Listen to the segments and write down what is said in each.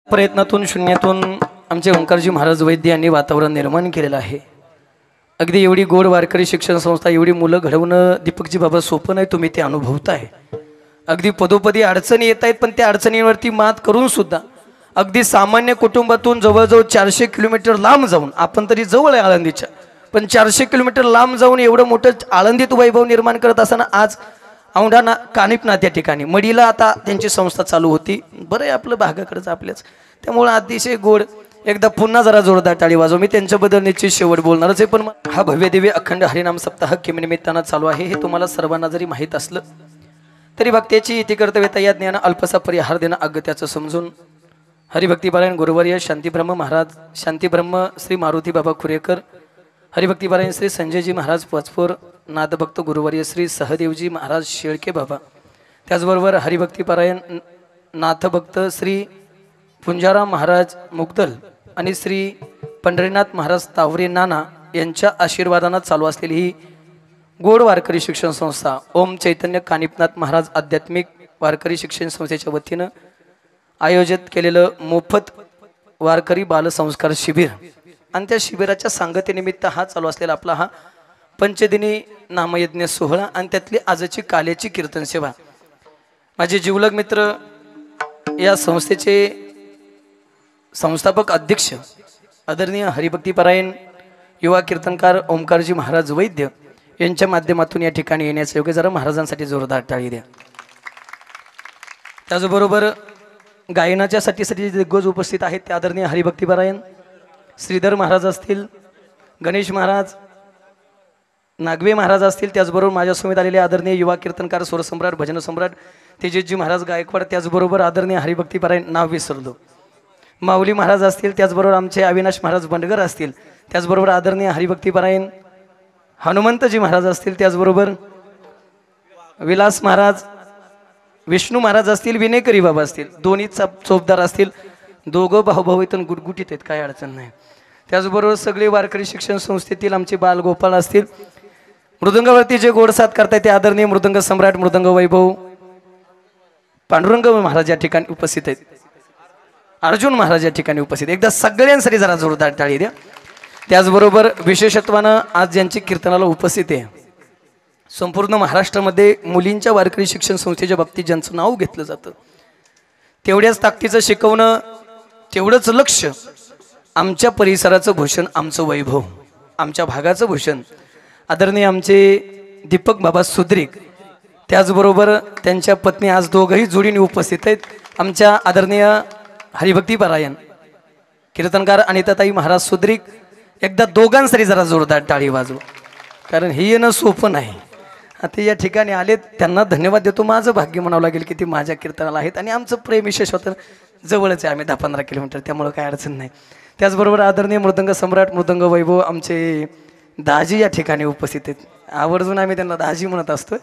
प्रयत्नातून शून्यातून आमचे ओंकारजी महाराज वैद्य यांनी वातावरण निर्माण केलेलं आहे। अगदी एवढी गोड वारकरी शिक्षण संस्था, एवढी मुलं घडवणं दीपकजी बाबा सोपं नाही, तुम्ही ते अनुभवताय। अगदी पदोपदी अडचणी येत आहेत, पण त्या अडचणींवरती मात करून सुद्धा अगदी सामान्य कुटुंबातून जवळजवळ 400 किलोमीटर लांब जाऊन, आपण तरी जवळ आहे आळंदीच्या, पण 400 किलोमीटर लांब जाऊन एवढं मोठं आळंदीत वैभव निर्माण करत असताना आज औंढा कानिपनाथ त्या ठिकाणी मडीला आता त्यांची संस्था चालू होती। बरं आहे आपलं भागाकडचं आपल्याच, त्यामुळे अतिशय गोड। एकदा पुन्हा जरा जोरदार टाळी वाजव। मी त्यांच्याबद्दल निश्चित शेवट बोलणारच आहे, पण हा भव्य दिव्य अखंड हरिनाम सप्ताह किमनिमित्तानं चालू आहे हे तुम्हाला सर्वांना जरी माहीत असलं तरी भक्त्याची इति कर्तव्यता या ज्ञान अल्पसा परिहार देणं अगत्याचं समजून हरिभक्तीपारायण गुरुवर्य शांतीब्रह्म महाराज, शांतीब्रह्म श्री मारुती बाबा खुरेकर, हरिभक्तीपारायण श्री संजयजी महाराज पाचपोर, नादभक्त गुरुवर्य श्री सहदेवजी महाराज शेळके बाबा, त्याचबरोबर हरिभक्तीपारायण नाथभक्त श्री पुंजाराम महाराज मुगदल आणि श्री पंढरीनाथ महाराज तावरे नाना यांच्या आशीर्वादानं चालू असलेली ही गोड वारकरी शिक्षण संस्था ओम चैतन्य कानिपनाथ महाराज आध्यात्मिक वारकरी शिक्षण संस्थेच्या वतीनं आयोजित केलेलं मोफत वारकरी बालसंस्कार शिबिर आणि त्या शिबिराच्या सांगतेनिमित्त हा चालू असलेला आपला हा पंचदिनी नामयज्ञ सोहळा आणि त्यातली आजची काल्याची कीर्तन सेवा। माझे जिवलग मित्र, या संस्थेचे संस्थापक अध्यक्ष आदरणीय हरिभक्तीपरायण युवा कीर्तनकार ओंकारजी महाराज वैद्य यांच्या माध्यमातून या ठिकाणी येण्याचं योग्य, जरा महाराजांसाठी जोरदार टाळी द्या। त्याचबरोबर गायनाच्या साठी दिग्गज उपस्थित आहेत ते आदरणीय हरिभक्तीपरायण श्रीधर महाराज असतील, गणेश महाराज, नागवे महाराज असतील, त्याचबरोबर माझ्यासमोर आलेले आदरणीय युवा कीर्तनकार स्वरसम्राट भजन सम्राट तेजस्जी महाराज गायकवाड, त्याचबरोबर आदरणीय हरिभक्तीपरायण नाव विसरलो माऊली महाराज असतील, त्याचबरोबर आमचे अविनाश महाराज बंडगर असतील, त्याचबरोबर आदरणीय हरिभक्तीपरायण हनुमंतजी महाराज असतील, त्याचबरोबर विलास महाराज, विष्णू महाराज असतील, विनेकरी बाबा असतील, दोन्ही चोपदार असतील, दोघं भाऊभाऊ इथून गुटगुटीत आहेत, काय अडचण नाही। त्याचबरोबर सगळे वारकरी शिक्षण संस्थेतील आमचे बालगोपाळ असतील, मृदंगावरती जे गोडसाद करतायत ते आदरणीय मृदंग सम्राट मृदंग वैभव पांडुरंग महाराज या ठिकाणी उपस्थित आहेत, अर्जुन महाराज या ठिकाणी उपस्थित। एकदा सगळ्यांसाठी जरा जोरदार टाळी द्या। त्याचबरोबर विशेषत्वानं आज ज्यांची कीर्तनाला उपस्थित आहे, संपूर्ण महाराष्ट्रामध्ये मुलींच्या वारकरी शिक्षण संस्थेच्या बाबतीत ज्यांचं नाव घेतलं जातं, तेवढ्याच ताकदीचं शिकवणं, तेवढंच लक्ष, आमच्या परिसराचं भूषण, आमचं वैभव, आमच्या भागाचं भूषण आदरणीय आमचे दीपक बाबा सुद्रिक, त्याचबरोबर त्यांच्या पत्नी आज दोघंही जोडीने उपस्थित आहेत, आमच्या आदरणीय हरिभक्तीपरायण कीर्तनकार अनिताताई महाराज सुद्रिक। एकदा दोघांसाठी जरा जोरदार टाळी वाजव, कारण हे येणं सोपं नाही। आता या ठिकाणी आलेत, त्यांना धन्यवाद देतो। माझं भाग्य म्हणावं लागेल की ते माझ्या कीर्तनाला आहेत आणि आमचं प्रेम विशेष होतं, जवळच आहे आम्ही 10-15 किलोमीटर, त्यामुळं काय अडचण नाही। त्याचबरोबर आदरणीय मृदंग सम्राट मृदंग वैभव आमचे दाजी या ठिकाणी उपस्थित आहेत, आवर्जून आम्ही त्यांना दाजी म्हणत असतो।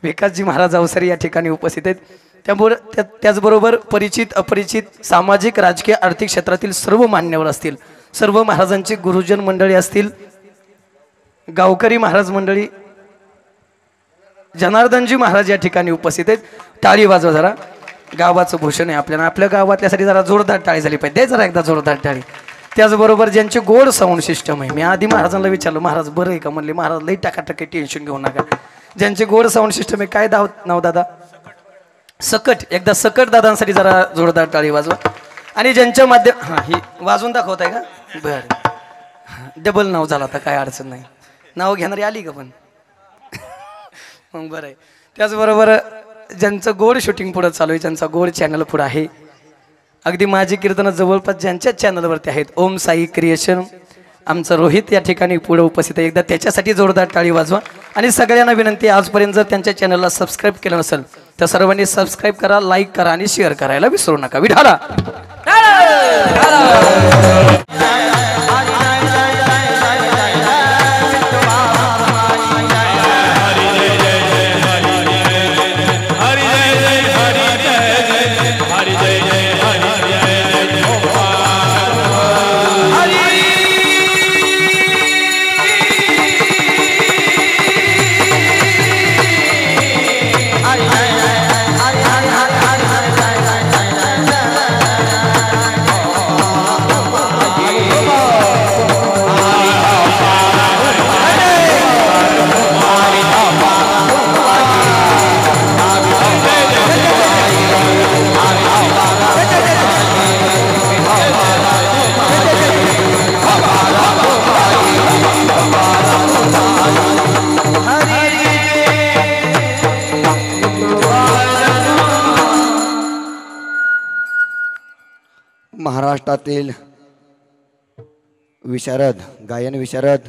विकासजी महाराज अवसरी या ठिकाणी उपस्थित आहेत, त्याचबरोबर परिचित अपरिचित सामाजिक राजकीय आर्थिक क्षेत्रातील सर्व मान्यवर असतील, सर्व महाराजांची गुरुजन मंडळी असतील, गावकरी महाराज मंडळी, जनार्दनजी महाराज या ठिकाणी उपस्थित आहेत। टाळी वाजवा जरा, गावाचं भूषण आहे आपल्याला, आपल्या गावातल्यासाठी जरा जोरदार टाळी झाली पाहिजे, जरा एकदा जोरदार टाळी। त्याचबरोबर ज्यांचे गोड साऊंड सिस्टम आहे, मी आधी महाराजांना विचारलं महाराज बरं आहे का, म्हणले महाराज लई टाकाटकी टेन्शन घेऊ नका, ज्यांचे गोड साऊंड सिस्टम आहे, काय नाव दादा सकट, एकदा सकट दादांसाठी जरा जोरदार टाळी वाजवा। आणि ज्यांच्या माध्यम ही वाजवून दाखवत आहे का, बरं डबल नाव झाला, आता काय अडचण नाही, नाव घेणारी आली का पण मग बरं आहे। त्याचबरोबर ज्यांचं गोड शूटिंग पुढं चालू आहे, ज्यांचा गोड चॅनल पुढं आहे, अगदी माझी कीर्तनं जवळपास ज्यांच्या चॅनलवरती आहेत, ओम साई क्रिएशन आमचं रोहित या ठिकाणी पुढे उपस्थित आहे, एकदा त्याच्यासाठी जोरदार टाळी वाजवा। आणि सगळ्यांना विनंती, आजपर्यंत जर त्यांच्या चॅनलला सबस्क्राईब केलं नसेल तर सर्वांनी सबस्क्राईब करा, लाईक करा आणि शेअर करायला विसरू नका। विठाला महाराष्ट्रातील विशारद गायन विशारद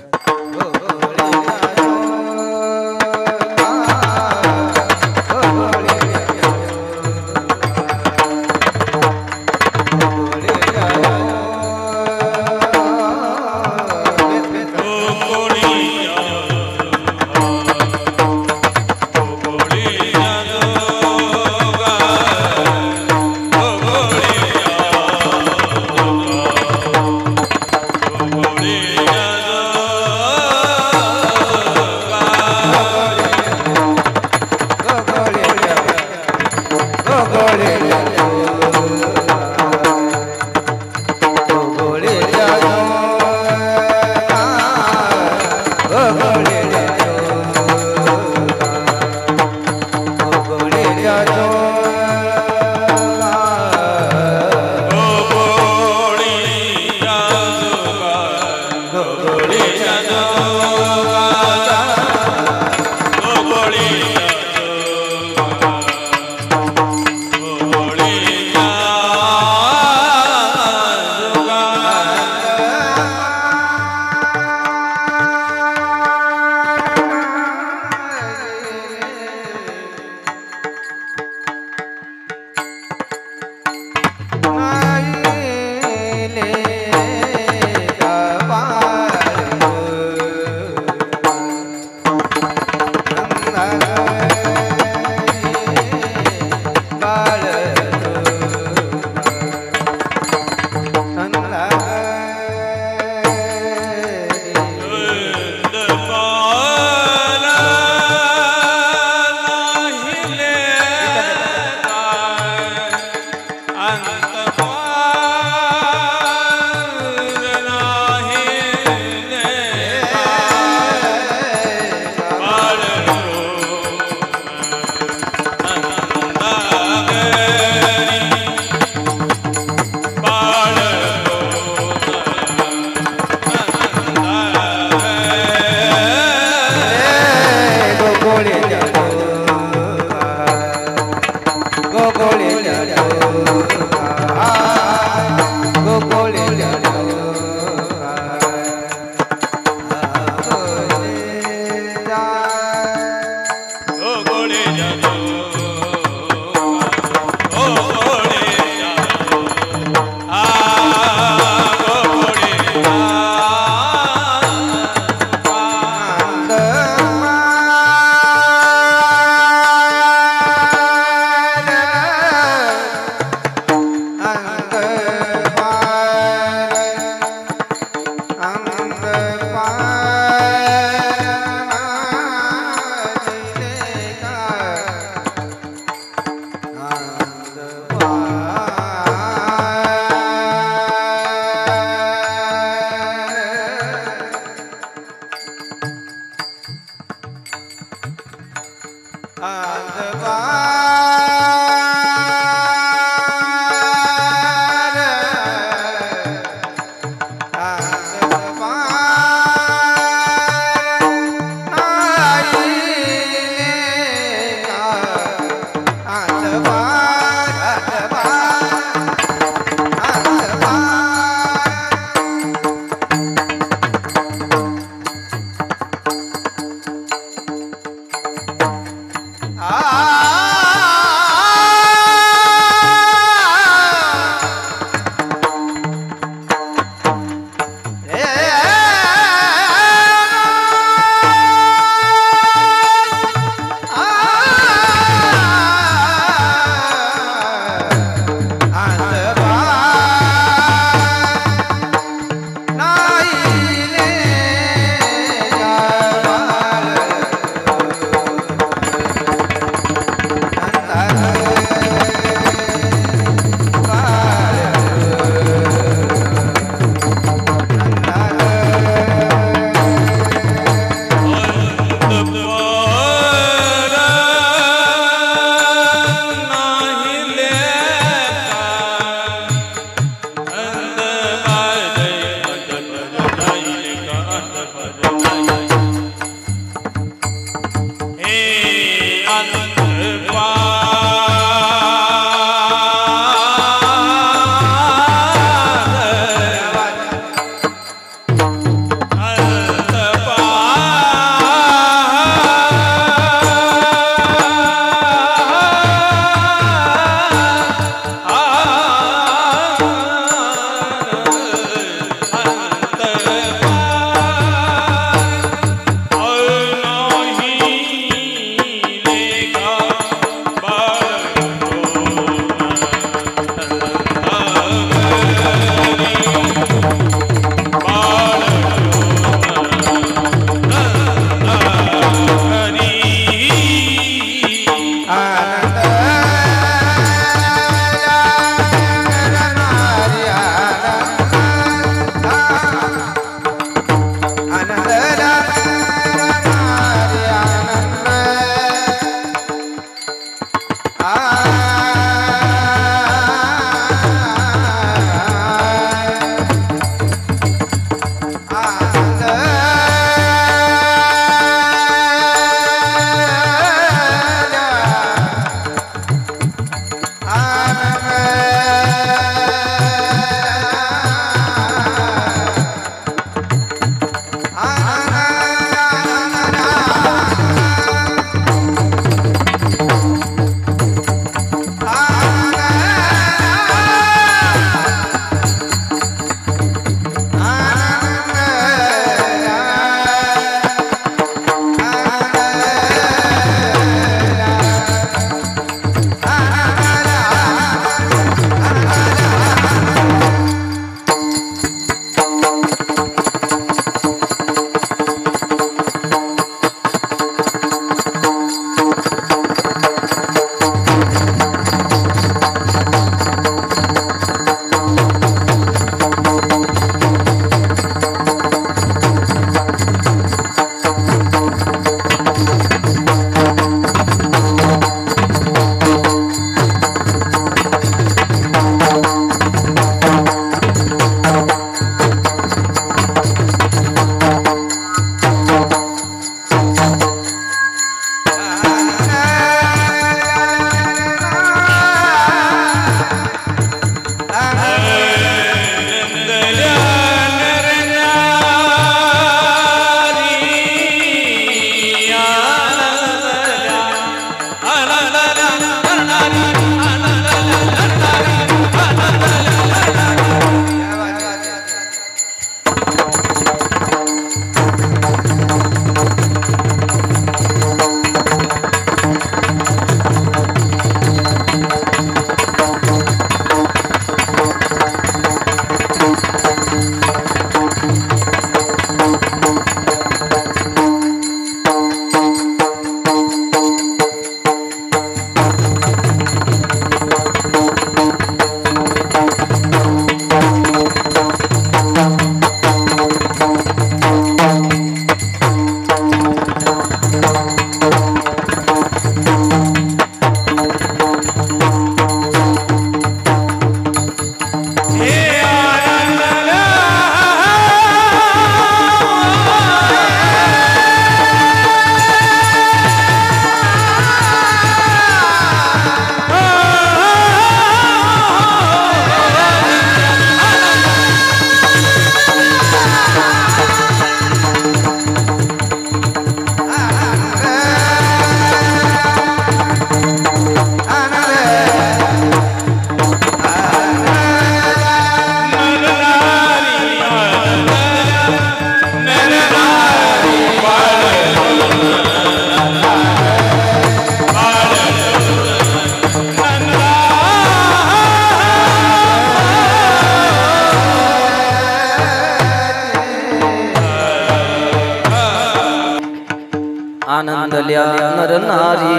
आनंदल्या नर नारी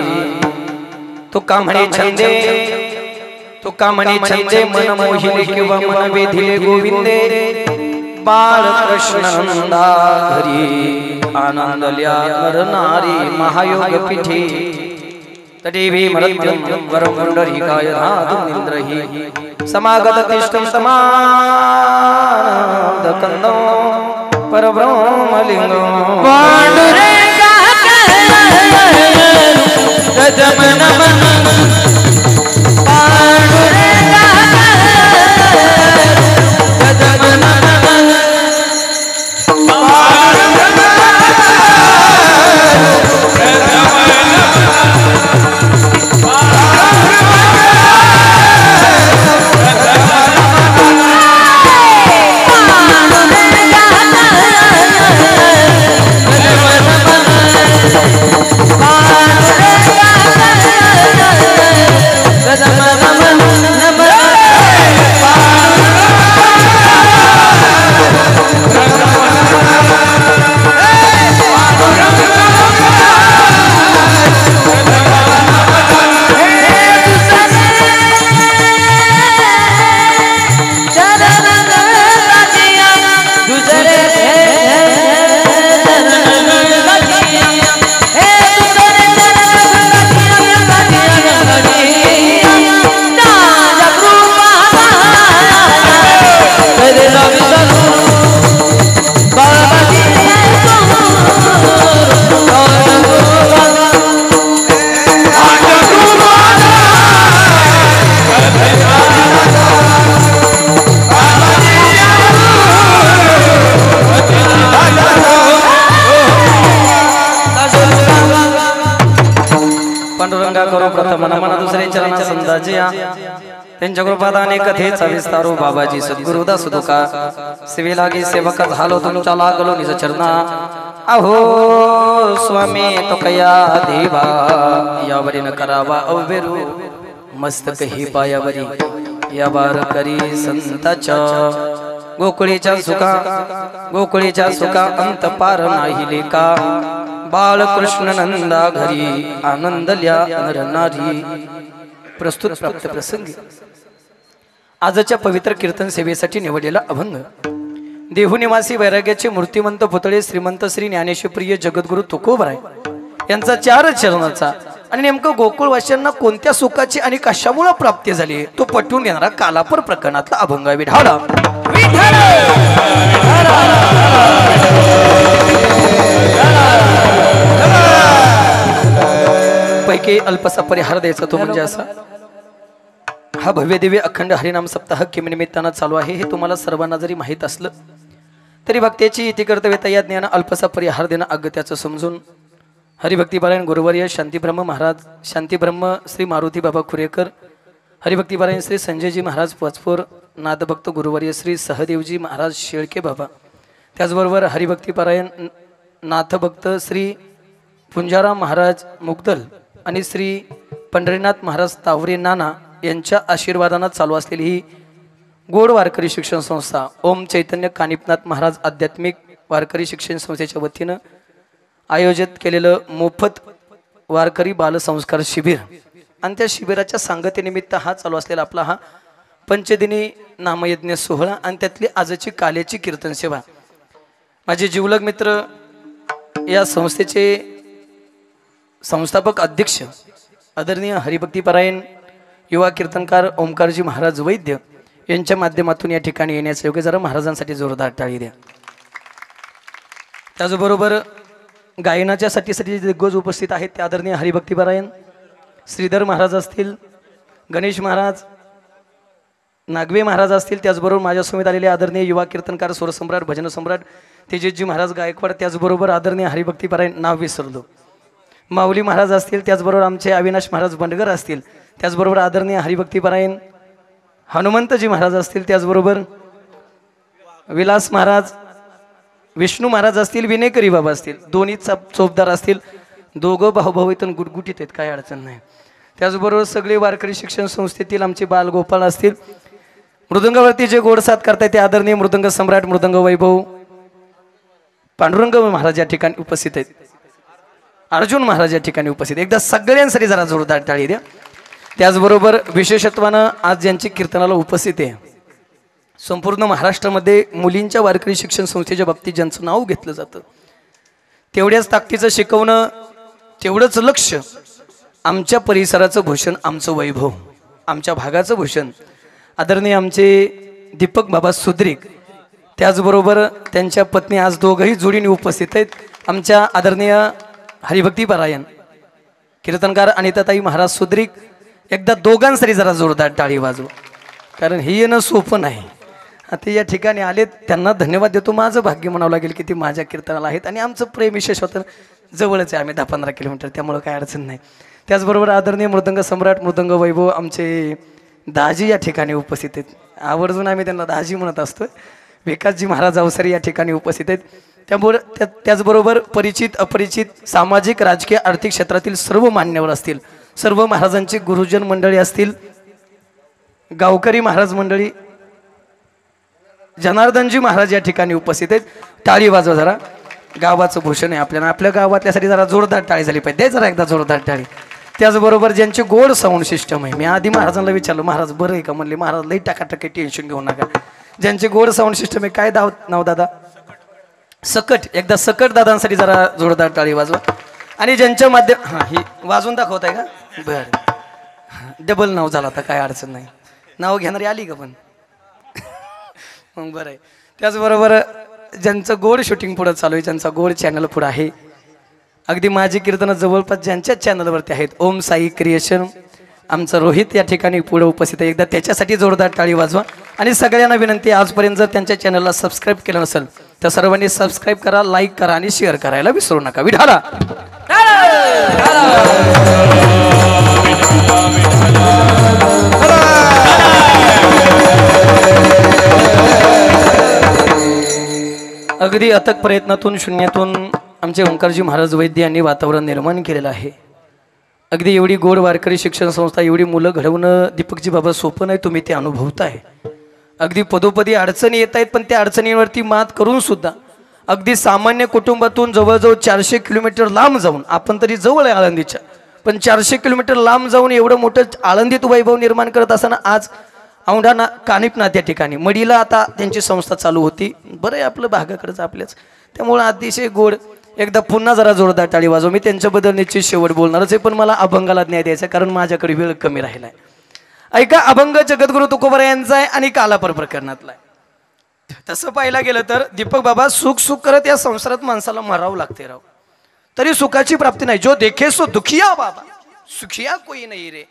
तुका म्हणे छंदे तुका म्हणे छंदे मन मोहिले किंवा मन वेधिले गोविंदे बाळकृष्ण नंदा घरी आनंदल्या नर नारी महायोग पीठे तदेवी मरत्यं वरं पुंडरीकाय धातुं निन्द्रहि समागत तिष्ठं समानन्दकन्दं परब्रह्मलिङ्गं त्यांच्या कृपादाने कथेचा विस्तारो बाबाजी सद्गुरुदास तुका सेवे लागे सेवक झालो तुमच्या लागलो निज चरणा अहो स्वामी तुकया देवा यावरी न करावा अव्यरू मस्तक ही पायावरी या बार करी संताच्या गोकुळीच्या सुखा अंत पार नाही लेका बाळकृष्ण नंदा घरी आनंदल्या नर नारी प्रस्तुत प्राप्त प्रसंगी आजच्या पवित्र कीर्तन सेवेसाठी निवडलेला अभंग देहू निवासी वैराग्याचे मूर्तिमंत पुतळे श्रीमंत श्री ज्ञानेश्वप्रिय जगद्गुरु तुकोबराय यांचा 4 चरणाचा आणि नेमकं गोकुळवासियांना कोणत्या सुखाची आणि कशामुळे प्राप्ती झाली तो पटवून देणारा कालापूर प्रकरणातला अभंग विढाला पैकी अल्पसा परिहार द्यायचा तो म्हणजे असा हा भव्य दिव्य अखंड हरिनाम सप्ताह किमनिमित्तानं चालू आहे हे तुम्हाला सर्वांना जरी माहीत असलं तरी भक्त्याची इति कर्तव्यता या ज्ञान अल्पसा परिहार देणं अगत्याचं समजून हरिभक्तीपारायण गुरुवर्य शांतीब्रह्म महाराज शांतीब्रह्म श्री मारुती बाबा खुरेकर हरिभक्तीपारायण श्री संजयजी महाराज पचपूर नादभक्त गुरुवर्य श्री सहदेवजी महाराज शेळके बाबा त्याचबरोबर हरिभक्तीपारायण नाथभक्त श्री पुंजाराम महाराज मुगदल आणि श्री पंढरीनाथ महाराज तावरे नाना यांच्या आशीर्वादाने चालू असलेली ही गोड वारकरी शिक्षण संस्था ओम चैतन्य कानिपनाथ महाराज आध्यात्मिक वारकरी शिक्षण संस्थेच्या वतीनं आयोजित केलेलं मोफत वारकरी बालसंस्कार शिबिर आणि त्या शिबिराच्या सांगतेनिमित्त हा चालू असलेला आपला हा पंचदिनी नामयज्ञ सोहळा आणि त्यातली आजची काल्याची कीर्तन सेवा माझे जिवलग मित्र या संस्थेचे संस्थापक अध्यक्ष आदरणीय हरिभक्तीपरायण युवा कीर्तनकार ओमकारजी महाराज वैद्य यांच्या माध्यमातून या ठिकाणी येण्याचं योग्य जरा महाराजांसाठी जोरदार टाळी द्या। त्याचबरोबर गायनाच्या साठी दिग्गज उपस्थित आहेत ते आदरणीय हरिभक्तीपरायण श्रीधर महाराज असतील, गणेश महाराज, नागवे महाराज असतील, त्याचबरोबर माझ्यासमोर आलेले आदरणीय युवा कीर्तनकार स्वरसम्राट भजन सम्राट तेजस्जी महाराज गायकवाड, त्याचबरोबर आदरणीय हरिभक्तीपरायण नाव विसरलो माऊली महाराज असतील, त्याचबरोबर आमचे अविनाश महाराज बंडगर असतील, त्याचबरोबर आदरणीय हरिभक्तीपरायण हनुमंतजी महाराज असतील, त्याचबरोबर विलास महाराज, विष्णू महाराज असतील, विनेकरी बाबा असतील, दोन्ही चोपदार असतील, दोघं भाऊभाऊ इथून गुटगुटीत आहेत, काही अडचण नाही। त्याचबरोबर सगळे वारकरी शिक्षण संस्थेतील आमचे बालगोपाळ असतील, मृदंगावरती जे गोडसाद करतायत ते आदरणीय मृदंग सम्राट मृदंग वैभव पांडुरंग महाराज या ठिकाणी उपस्थित आहेत। अर्जुन महाराज या ठिकाणी उपस्थित, एकदा सगळ्यांसाठी जरा जोरदार टाळी द्या. त्याचबरोबर विशेषत्वानं आज ज्यांची कीर्तनाला उपस्थित आहे, संपूर्ण महाराष्ट्रामध्ये मुलींच्या वारकरी शिक्षण संस्थेच्या बाबतीत ज्यांचं नाव घेतलं जातं, तेवढ्याच ताकदीचं शिकवणं, तेवढंच लक्ष, आमच्या परिसराचं भूषण, आमचं वैभव, आमच्या भागाचं भूषण आदरणीय आमचे दीपक बाबा सुद्रिक, त्याचबरोबर त्यांच्या पत्नी आज दोघंही जोडीने उपस्थित आहेत. आमच्या आदरणीय हरिभक्ती पारायण कीर्तनकार अनिताताई महाराज सुद्रिक, एकदा दोघांसाठी जरा जोरदार टाळी वाजवा, कारण हे येणं सोपं नाही. आता या ठिकाणी आलेत, त्यांना धन्यवाद देतो. माझं भाग्य म्हणावं लागेल की ते माझ्या कीर्तनाला आहेत आणि आमचं प्रेम विशेष होतं, जवळच आहे, आम्ही 10-15 किलोमीटर, त्यामुळं काय अडचण नाही. त्याचबरोबर आदरणीय मृदंग सम्राट मृदंग वैभव आमचे दाजी या ठिकाणी उपस्थित आहेत. आवर्जून आम्ही त्यांना दाजी म्हणत असतो. विकासजी महाराज अवसरी या ठिकाणी उपस्थित आहेत. त्याचबरोबर परिचित अपरिचित सामाजिक राजकीय आर्थिक क्षेत्रातील सर्व मान्यवर असतील, सर्व महाराजांची गुरुजन मंडळी असतील, गावकरी महाराज मंडळी, जनार्दनजी महाराज या ठिकाणी उपस्थित आहेत. टाळी वाजवा जरा, गावाचं भूषण आहे आपल्याला, आपल्या गावातल्यासाठी जरा जोरदार टाळी झाली पाहिजे, जरा एकदा जोरदार टाळी. त्याचबरोबर ज्यांचे गोड साऊंड सिस्टम आहे, मी आधी महाराजांना विचारलं, महाराज बरं आहे का? म्हणले महाराज लई टाकाटकी, टेन्शन घेऊ नका. ज्यांचे गोड साऊंड सिस्टम आहे, काय नाव दादा? सकट. एकदा सकट दादांसाठी जरा जोरदार टाळी वाजवा. आणि ज्यांच्या माध्यम हां ही वाजवून दाखवत आहे का? बरं, डबल नाव झाला, आता काय अडचण नाही, नाव घेणारी आली का पण मग बरं आहे. त्याचबरोबर ज्यांचं गोड शूटिंग पुढं चालू आहे, ज्यांचा गोड चॅनल पुढं आहे, अगदी माझी कीर्तनं जवळपास ज्यांच्या चॅनलवरती आहेत, ओम साई क्रिएशन, आमचं रोहित या ठिकाणी पुढे उपस्थित आहे, एकदा त्याच्यासाठी जोरदार टाळी वाजवा. आणि सगळ्यांना विनंती, आजपर्यंत जर त्यांच्या चॅनलला सबस्क्राईब केलं नसेल तर सर्वांनी सबस्क्राईब करा, लाईक करा आणि शेअर करायला विसरू नका. विठाला अगदी अथक प्रयत्नातून शून्यातून आमचे ओंकारजी महाराज वैद्य यांनी वातावरण निर्माण केलेलं आहे. अगदी एवढी गोड वारकरी शिक्षण संस्था, एवढी मुलं घडवणं दीपकजी बाबा सोपं नाही, तुम्ही ते अनुभवताय. अगदी पदोपदी अडचणी येत आहेत, पण त्या अडचणींवरती मात करून सुद्धा अगदी सामान्य कुटुंबातून जवळजवळ 400 किलोमीटर लांब जाऊन, आपण तरी जवळ आहे आळंदीच्या, पण 400 किलोमीटर लांब जाऊन एवढं मोठं आळंदीत वैभव निर्माण करत असताना आज औंढा कानिपनाथ या ठिकाणी मडीला आता त्यांची संस्था चालू होती. बरं आहे आपलं भागाकडंच आपल्याच, त्यामुळं अतिशय गोड. एकदा पुन्हा जरा जोरदार टाळी वाजव. मी त्यांच्याबद्दल निश्चित शेवट बोलणारच आहे, पण मला अभंगाला न्याय द्यायचा, कारण माझ्याकडे वेळ कमी राहिला आहे. ऐका, अभंग जगद्गुरु तुकोबरा यांचा आहे आणि कालापर प्रकरणातला आहे. तसं पाहायला गेलं तर दीपक बाबा सुख सुख करत या संसारात माणसाला मरावं लागते राव, तरी सुखाची प्राप्ती नाही. जो देखे सो दुखिया बाबा, सुखिया कोई नाही रे.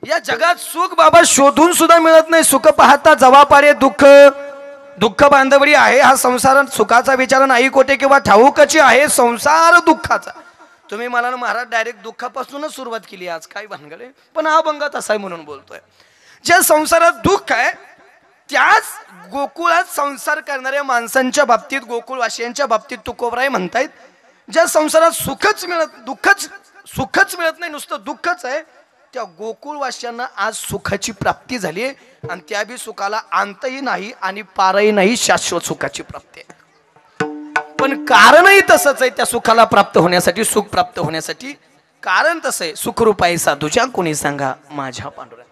या जगात सुख बाबा शोधून सुद्धा मिळत नाही. सुख पाहता जवा पाडे दुःख, दुःख बांधवडी आहे हा संसार. सुखाचा विचार नाही कोठे किंवा ठाऊकची आहे संसार दुःखाचा. तुम्ही मला ना महाराज डायरेक्ट दुःखापासूनच सुरुवात केली आज, काय भानगडे, पण हा अभंग तसा आहे म्हणून बोलतोय. ज्या संसारात दुःख आहे त्याच गोकुळात संसार करणाऱ्या माणसांच्या बाबतीत, गोकुळवासियांच्या बाबतीत तुकोबराय म्हणतायत, ज्या संसारात सुखच मिळत नाही, नुसतं दुःखच आहे, त्या गोकुळवासियांना आज सुखाची प्राप्ती झाली आहे. आणि त्या बी सुखाला अंतही नाही आणि पारही नाही, शाश्वत सुखाची प्राप्ती आहे. पण कारणही तसंच आहे त्या सुखाला प्राप्त होण्यासाठी, सुख प्राप्त होण्यासाठी कारण तसं आहे. सुखरूप आहे साधूच्या कोणी सांगा माझ्या पांडुरंगा.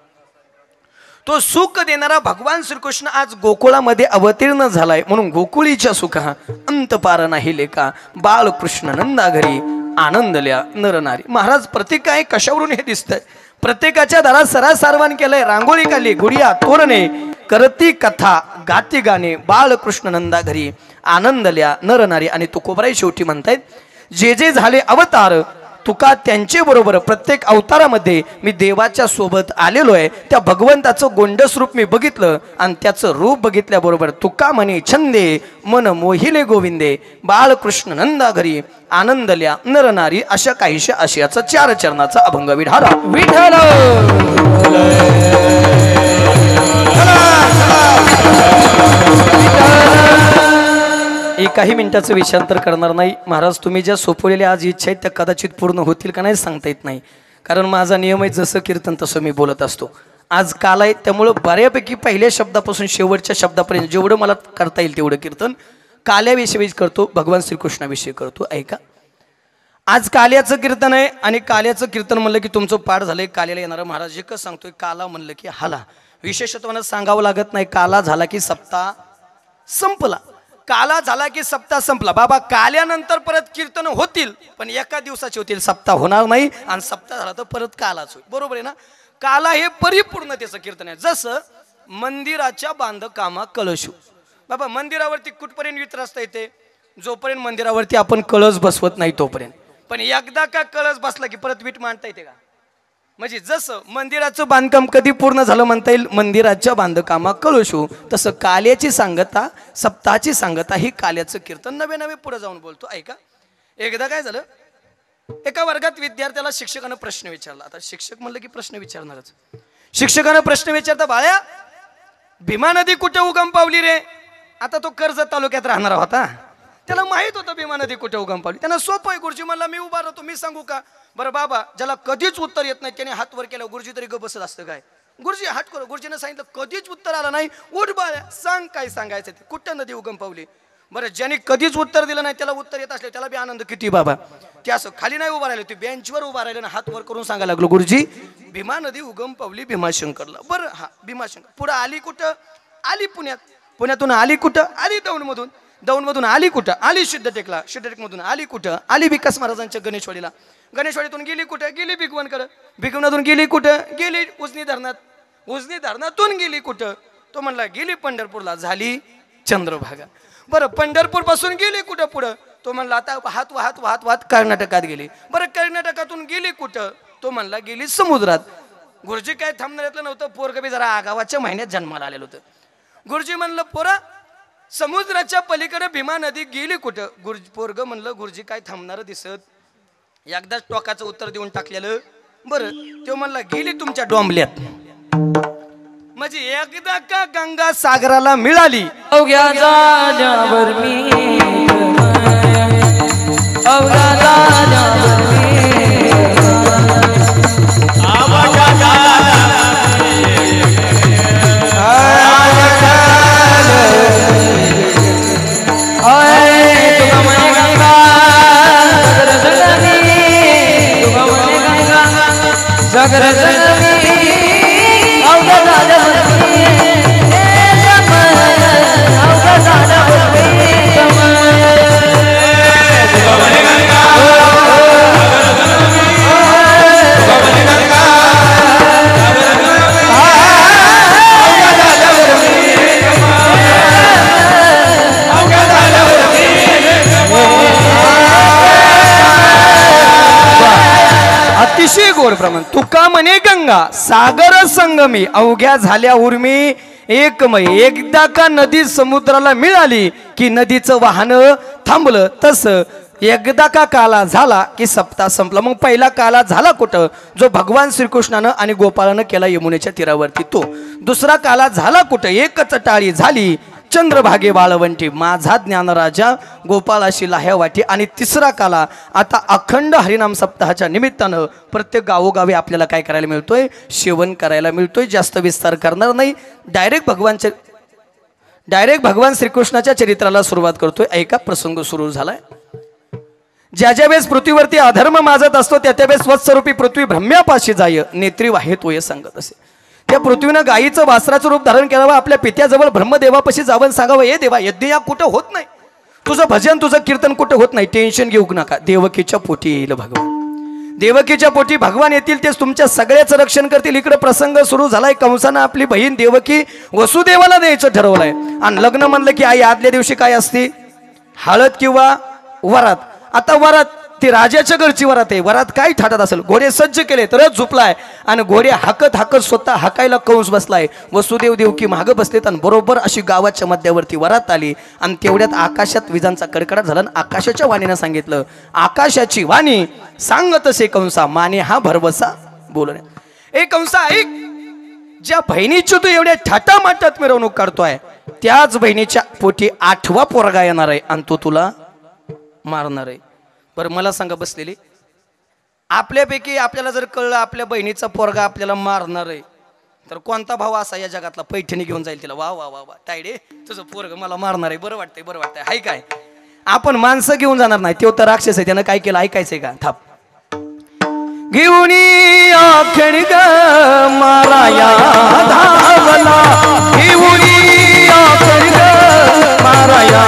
तो सुख देणारा भगवान श्रीकृष्ण आज गोकुळामध्ये अवतीर्ण झालाय, म्हणून गोकुळीच्या सुखा अंत पार नाही लेका, बाळकृष्ण नंदा घरी आनंदल्या नरनारी. महाराज प्रत्येक काय कशावरून हे दिसतंय, प्रत्येकाच्या दारात सरा सारवान केलंय, रांगोळी काढली, गुडिया तोरणे, करती कथा गाती गाणे, बाळकृष्ण नंदा घरी आनंदल्या नरनारी. आणि तुकोबराय शेवटी म्हणतायत, जे जे झाले अवतार तुका त्यांचे बरोबर, प्रत्येक अवतारामध्ये मी देवाच्या सोबत आलेलो आहे. त्या भगवंताचं गोंडस रूप मी बघितलं आणि त्याचं रूप बघितल्याबरोबर तुका म्हणे छंदे मन मोहिले गोविंदे, बाळकृष्ण नंदा घरी आनंदल्या नरनारी. अशा काहीशा आशयाचा 4 चरणाचा अभंग. विठाला विठाला एकाही मिनिटाचं विषयांतर करणार नाही. महाराज तुम्ही ज्या सोपवलेल्या आज इच्छा आहेत त्या कदाचित पूर्ण होतील का नाही सांगता येत नाही, कारण माझा नियम आहे जसं कीर्तन तसं मी बोलत असतो. आज काल आहे त्यामुळं बऱ्यापैकी पहिल्या शब्दापासून शेवटच्या शब्दापर्यंत जेवढं मला करता येईल तेवढं कीर्तन काल्याविषयी करतो, भगवान श्रीकृष्णाविषयी करतो. ऐका, आज काल्याचं कीर्तन आहे आणि काल्याचं कीर्तन म्हणलं की तुमचं पाठ झालंय. काल्याला येणारा महाराज एकच सांगतोय, काला म्हणलं की हाला. विशेषत्वानं सांगावं लागत नाही, काला झाला की सप्ताह संपला. काला झाला की सप्ताह संपला. बाबा काल्यानंतर परत कीर्तन होतील, पण एका दिवसाचे होतील, सप्ताह होणार नाही. आणि सप्ताह झाला तर परत कालाच होईल. बरोबर आहे ना. काला हे परिपूर्णतेचं कीर्तन आहे. जसं मंदिराच्या बांधकामा कळशू. बाबा मंदिरावरती कुठपर्यंत वित्रसता येते? जोपर्यंत मंदिरावरती आपण कळस बसवत नाही तोपर्यंत. पण एकदा का कळस बसला की परत वीट मांडता येते का? म्हणजे जसं मंदिराचं बांधकाम कधी पूर्ण झालं म्हणता येईल, मंदिराच्या बांधकामा कळशू, तसं काल्याची सांगता, सप्ताहाची सांगता ही काल्याचं कीर्तन नवे नवे पुढे जाऊन बोलतो. ऐका, एकदा काय झालं, एका वर्गात विद्यार्थ्याला शिक्षकानं प्रश्न विचारला. आता शिक्षक म्हणलं की प्रश्न विचारणारच. शिक्षकानं प्रश्न विचारता, बाळ्या भीमा नदी कुठे उगम पावली रे? आता तो कर्जत तालुक्यात राहणारा होता, त्याला माहित होतं भीमा नदी कुठे उगम पावली. त्यांना सोपं आहे. गुरुजी म्हणला मी उभा राहतो, मी सांगू का? बरं बाबा, ज्याला कधीच उत्तर येत नाही त्याने हात वर केलं, गुरुजी तरी ग बसत असतं काय? गुरुजी हात करो. गुरुजीने सांगितलं कधीच उत्तर आलं नाही, उठ बाळ्या सांग काय सांगायचं ते, कुठं नदी उगम पावली? बरं ज्याने कधीच उत्तर दिलं नाही त्याला उत्तर येत असले त्याला बी आनंद किती बाबा. ते असं खाली नाही उभा राहिले, ते बेंचवर उभा राहिले ना, हात वर करून सांगायला लागलो, गुरुजी भीमा नदी उगम पावली भीमाशंकरला. बरं हा भीमाशंकर. पुढं आली कुठं? आली पुण्यात. पुण्यातून आली कुठं? आली दौंडमधून. दौंडमधून आली कुठं? आली सिद्धटेकला. सिद्धटेकमधून आली कुठं? आली विकास महाराजांच्या गणेशवाडीला. गणेशवाडीतून गेली कुठं? गेली भिगवणकडं. भिगवणातून गेली कुठं? गेली उजनी धरणात. उजनी धरणातून गेली कुठं? तो म्हणला गेली पंढरपूरला, झाली चंद्रभागा. बरं पंढरपूर पासून गेली कुठं पुढं? तो म्हणला आता वाहत वाहत वाहत वाहत कर्नाटकात गेली. बरं कर्नाटकातून गेली कुठं? तो म्हणला गेली समुद्रात. गुरुजी काय थांबणार येतलं नव्हतं, पोरग बी जरा आगावाच्या महिन्यात जन्माला आलेलं होतं. गुरुजी म्हणलं पोरा समुद्राच्या पलीकडे भीमा नदी गेली कुठं? गुरुजी पोरग म्हणलं गुरुजी काय थांबणार दिसत. एकदाच टोकाचं उत्तर देऊन टाकलेलं. बरं तो म्हणला गेली तुमच्या डोंबल्यात. म्हणजे एकदा का गंगा सागराला मिळाली, अवघ्या जाण्यावर मी अवघ्या जाण्यावर मी जगर अतिशय गोड प्रमाण. तुका म्हणे गंगा सागर संगमी अवघ्या झाल्या उर्मी एकमय. एकदा का नदी समुद्राला मिळाली की नदीचं वाहन थांबलं. तसं एकदा का काला झाला की सप्ताह संपला. मग पहिला काला झाला कुठं? जो भगवान श्रीकृष्णानं आणि गोपाळानं केला यमुनेच्या तीरावरती तो. दुसरा काला झाला कुठं? एकच टाळी झाली चंद्रभागे वाळवंटी, माझा ज्ञानराजा गोपाळाशी लाह्या वाटी. आणि तिसरा काला आता अखंड हरिनाम सप्ताहाच्या निमित्तानं प्रत्येक गावोगावी आपल्याला काय करायला मिळतोय? सेवन करायला मिळतोय. जास्त विस्तार करणार नाही, डायरेक्ट भगवान श्रीकृष्णाच्या चरित्राला सुरुवात करतोय. ऐका प्रसंग सुरू झालाय. ज्या ज्या वेळेस पृथ्वीवरती अधर्म माजत असतो त्या त्यावेळेस स्वतस्वरूपी पृथ्वी ब्रह्म्यापाशी जाय नेत्री वाहेतोय सांगत असे. त्या पृथ्वीनं गायीचं वासराचं रूप धारण करावं, आपल्या पित्याजवळ ब्रह्मदेवापाशी जावं सांगावं, हे देवा यज्ञ या कुठं होत नाही, तुझं भजन तुझं कीर्तन कुठं होत नाही, टेन्शन घेऊ नका, देवकीच्या पोटी येईल भगवान. देवकीच्या पोटी भगवान येतील, तेच तुमच्या सगळ्याचं रक्षण करतील. इकडे प्रसंग सुरू झालाय. कंसानं आपली बहीण देवकी वसुदेवाला द्यायचं ठरवलंय. आणि लग्न म्हणलं की आई आदल्या दिवशी काय असते? हळद किंवा वरात. आता वरात ती राजाच्या घरची वरात आहे. वरात काय ठाटात असेल? घोडे सज्ज केले तरच झोपलाय आणि घोडे हाकत हाकत स्वतः हाकायला कंस बसलाय. वसुदेव देवकी मागं बसलेत आणि बरोबर अशी गावाच्या मध्यावरती वरात आली. आणि तेवढ्यात आकाशात विजांचा कडकडाट झाला. आकाशाच्या वाणीनं सांगितलं, आकाशाची वाणी सांगत असे कंसा माने हा भरवसा बोलण्या. ए कंसा ऐक, ज्या बहिणीची तू एवढ्या थाटामाटात मिरवणूक काढतोय त्याच बहिणीच्या पोटी 8वा पोरगा येणार आहे आणि तो तुला मारणार आहे. बरं मला सांगा बसलेली, आपल्यापैकी आपल्याला जर कळलं आपल्या बहिणीचा पोरगा आपल्याला मारणार आहे तर कोणता भाव असा या जगातला पैठणी घेऊन जाईल तिला? वा वा वा वा तायडे तुझं पोरग मला मारणार आहे, बरं वाटतंय बरं वाटतंय, हाय काय? आपण माणसं घेऊन जाणार नाही. तो तर राक्षस आहे, त्यानं काय केलं ऐकायचंय का? थाप घेऊन आखण ग माराया धावला, घेऊन आखण ग माराया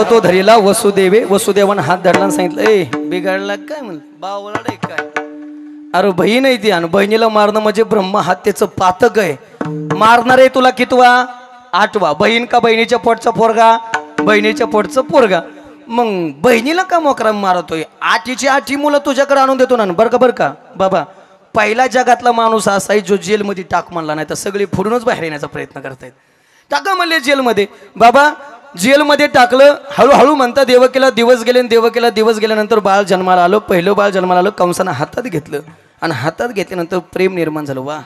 तो धरीला वसुदेवे. वसुदेवानं हात धरला आणि सांगितलं, ए बिघडला काय? म्हणलं बावळा काय? अरे बहीण आहे ती, आणि बहिणीला मारणं म्हणजे ब्रह्म हत्येचं पातक आहे. मारणार आहे तुला कितवा? 8वा. बहीण का बहिणीच्या पोटचा पोरगा? बहिणीच्या पोटचं पोरगा. मग बहिणीला का मोकरा मारतोय? 8ची 8 मुलं तुझ्याकडे आणून देतो ना. बरं का बाबा, पहिला जगातला माणूस असा आहे जो जेलमध्ये टाक म्हणला नाही तर सगळे फोडूनच बाहेर येण्याचा प्रयत्न करतायत. टाका म्हणले जेलमध्ये. बाबा जेलमध्ये टाकलं. हळूहळू म्हणता देवकीला दिवस गेले, देवकीला दिवस गेल्यानंतर बाळ जन्माला आलं. पहिलं बाळ जन्माला आलं. कंसानं हातात घेतलं आणि हातात घेतल्यानंतर प्रेम निर्माण झालं. वा,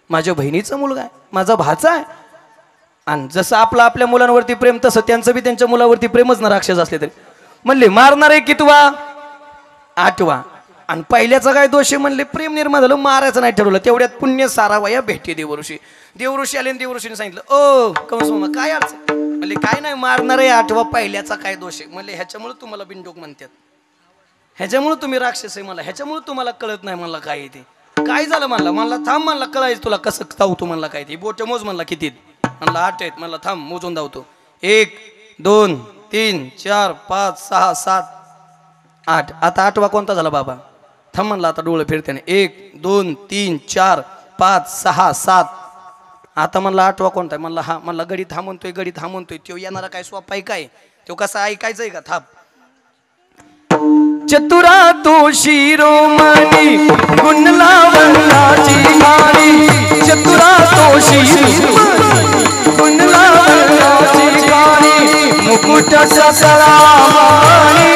माझ्या बहिणीचा मुलगा आहे, माझा भाचा आहे. आणि जसं आपलं आपल्या मुलांवरती प्रेम तसं त्यांचं बी त्यांच्या मुलावरती प्रेमच ना, राक्षस असले तरी. म्हणले मारणार आहे कितवा? 8वा. आणि पहिल्याचा काय दोष आहे? म्हणले प्रेम निर्माण झालं, मारायचं नाही ठरवलं. तेवढ्यात पुण्य सारावया भेटे देवऋषी. देवऋषी आले आणि देवऋषीने सांगितलं, ओ कंस मामा काय अडचण? म्हणले काय नाही, मारणार आहे 8वा. पहिल्याचा काय दोष आहे? म्हणले ह्याच्यामुळे तुम्हाला बिनडोक म्हणतात, ह्याच्यामुळे तुम्ही राक्षस आहे, मला ह्याच्यामुळे तुम्हाला कळत नाही म्हणला काय ते. काय झालं म्हणला? म्हणला थांब म्हणला, कळायचं तुला कसं धावतो म्हणला. काय ते बोट मोज म्हणला किती? म्हणला 8 आहेत. म्हणला थांब मोजून धावतो. 1 2 3 4 5 6 7 8. आता 8वा कोणता झाला बाबा? थांब म्हणला आता डोळे फिरते. 1 2 3 4 5 6 7. आता म्हणला 8वा कोणता आहे? म्हणला हा. म्हणला गडी थांबवतोय, गडी थांबवतोय. तो येणारा काय सोपा आहे काय? तो कसा ऐकायचंय का? थांब. चतुरा तो शिरोमणी गुणला वरणाची गाणी, चतुरा तो शिरोमणी गुणला वरणाची गाणी, मुकुट ससरामानी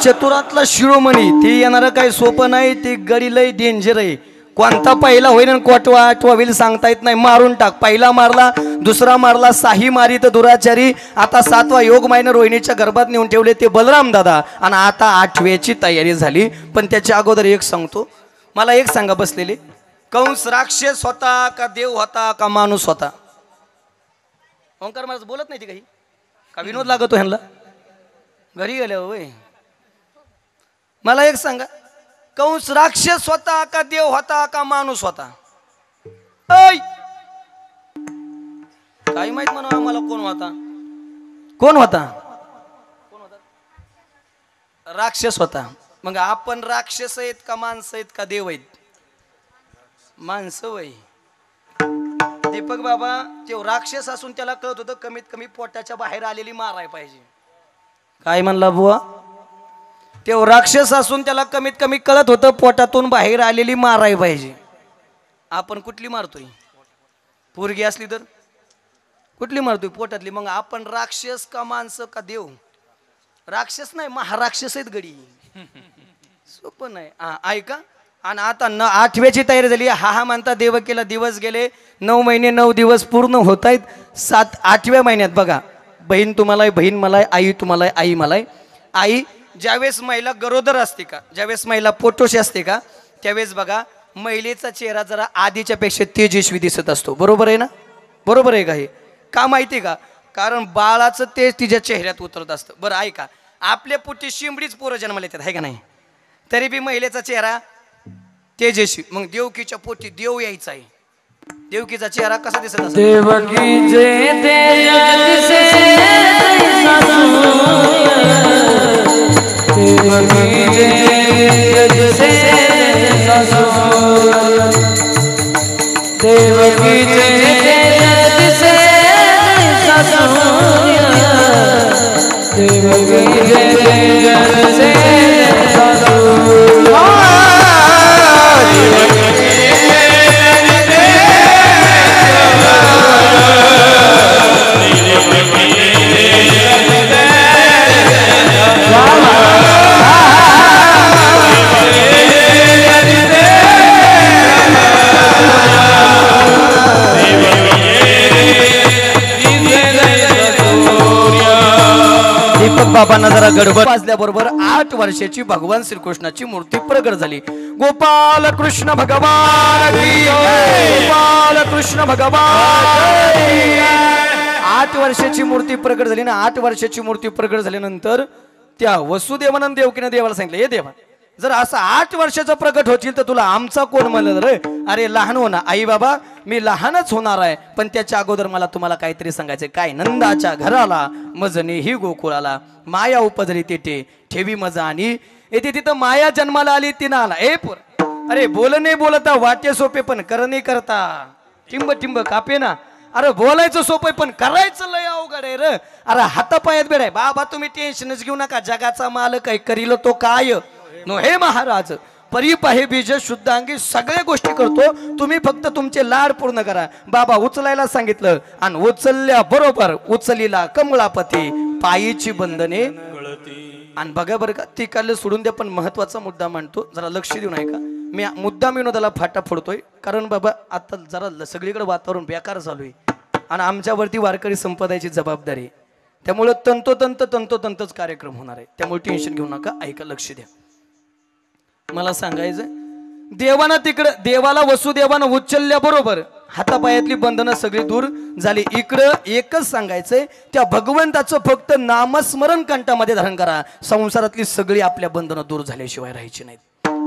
चतुरातला शिरोमणी ते येणार काय सोपं नाही. ते गडी लय डेंजर आहे. कोणता पहिला होईल आणि कोटवा 8वा होईल सांगता येत नाही. मारून टाक. पहिला मारला, दुसरा मारला, साही मारी तर दुराचारी. आता 7वा योग मायनं रोहिणीच्या गर्भात नेऊन ठेवले ते बलराम दादा. आणि आता 8व्याची तयारी झाली. पण त्याच्या अगोदर एक सांगतो. मला एक सांगा बसलेले, कंस राक्षस होता का देव होता का माणूस होता? ओंकार महाराज बोलत नाही ते काही. का विनोद लागतो ह्यांना घरी गेल्या होय मला एक सांगा कंस राक्षस होता का देव होता का माणूस होता ऐ काही माहित म्हणा आम्हाला कोण होता राक्षस होता मग आपण राक्षस आहेत का माणसं आहेत का देव आहेत माणसं वय दीपक बाबा ते राक्षस असून त्याला कळत होतं कमीत कमी पोटाच्या बाहेर आलेली माराय पाहिजे काय म्हणला बुवा ते राक्षस असून त्याला कमीत कमी कळत होतं पोटातून बाहेर आलेली माराय पाहिजे आपण कुठली मारतोय पोरगी असली तर कुठली मारतोय पोटातली मग आपण राक्षस का माणसं का देव राक्षस नाही महाराक्षस आहेत गडी सोपं नाही ऐका आणि आता 8व्याची तयारी झाली हा म्हणता देवकीला दिवस गेले 9 महिने 9 दिवस पूर्ण होत आहेत 8व्या महिन्यात बघा बहीण तुम्हाला बहीण मला आई तुम्हाला आई मला आई ज्यावेळेस महिला गरोदर असते का ज्यावेळेस महिला पोटोशी असते का त्यावेळेस बघा महिलेचा चेहरा जरा आधीच्या पेक्षा तेजस्वी दिसत असतो बरोबर आहे ना बरोबर आहे का हे का माहिती का कारण बाळाचं तेज तिच्या चेहऱ्यात उतरत असतं बरं ऐका आपल्या पोटी शिंबडीच पोरं जन्माला येतात आहे का नाही तरी बी महिलेचा चेहरा तेजस्वी मग देवकीच्या पोटी देव यायचा आहे देवकीचा चेहरा कसा दिसत असतो देवकी जे दिसे देवकी जे दिसे देवकी जे दिसे देवकी जे दिसे बाबांना जरा गडबड वाजल्याबरोबर 8 वर्षाची भगवान श्रीकृष्णाची मूर्ती प्रगट झाली गोपाल कृष्ण भगवान गोपाल कृष्ण भगवान 8 वर्षाची मूर्ती प्रगट झाली ना 8 वर्षाची मूर्ती प्रगट झाल्यानंतर त्या वसुदेवानंद देवकीने देवाला सांगितलं हे देवा जर असं 8 वर्षाचं प्रगट होतील तर तुला आमचा कोण म्हणलं रे अरे लहान हो ना आई बाबा मी लहानच होणार आहे पण त्याच्या अगोदर मला तुम्हाला काहीतरी सांगायचं काय नंदाच्या घराला मजने ही गोकुळाला माया उपजली तेथे ठेवी मजा आणि येथे तिथं माया जन्माला आली तिनं आला ए पोर अरे बोलणे बोलता वाटे सोपे पण करणे करता टिंब टिंब कापे ना अरे बोलायचं सोपं पण करायचं लय अवघड आहे रे अरे हातापायात बेड आहे बाबा तुम्ही टेन्शनच घेऊ नका जगाचा मालक आहे करील तो काय नो हे महाराज परीप आहे बीज शुद्धांगी सगळ्या गोष्टी करतो तुम्ही फक्त तुमचे लाड पूर्ण करा बाबा उचलायला सांगितलं आणि उचलल्या बरोबर उचलीला कमळापती पायीची बंधने आणि बघा बरं का ती काल सोडून द्या पण महत्वाचा मुद्दा मांडतो जरा लक्ष देऊ नये का मी मुद्दा विनोदाला फाटा फोडतोय कारण बाबा आता जरा सगळीकडे वातावरण बेकार चालू आहे आणि आमच्यावरती वारकरी संप्रदायाची जबाबदारी त्यामुळे तंतोतंतच कार्यक्रम होणार आहे त्यामुळे टेन्शन घेऊ नका ऐका लक्ष द्या मला सांगायचं देवाना तिकडं देवाला वसुदेवानं उचलल्या बरोबर हातापायातली बंधनं सगळी दूर झाली इकडं एकच सांगायचंय त्या भगवंताचं फक्त नामस्मरण कंठामध्ये धारण करा संसारातली सगळी आपल्या बंधनं दूर झाल्याशिवाय राहायची नाहीत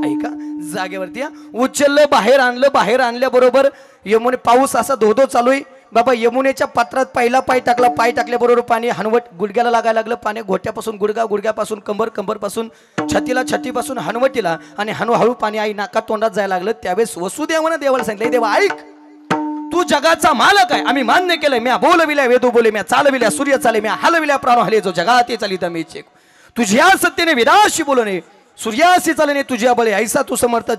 ऐका जागेवरती उचललं बाहेर आणल्याबरोबर यमुने पाऊस असा धोधो चालू आहे बाबा यमुनेच्या पात्रात पहिला पाय टाकल्याबरोबर पाणी हनवट गुडघ्याला लागायला लागलं पाणी घोट्यापासून गुडघ्यापासून कंबरपासून छातीपासून हनवटीला आणि हळूहळू पाणी आई नाका तोंडात जायला लागलं त्यावेळेस वसुदेवानं देवाला सांगितलं देवा ऐक तू जगाचा मालक आहे आम्ही मान्य केलंय म्या बोलविल्या वेदू बोले म्या चालविल्या सूर्य चाले म्या हलविल्या प्राण हले जो जगाते चालित मी चेक तुझ्या सत्तेने विराशी बोलू नये सूर्याशी चालणे तुझ्या बळे ऐसा तू समर्थ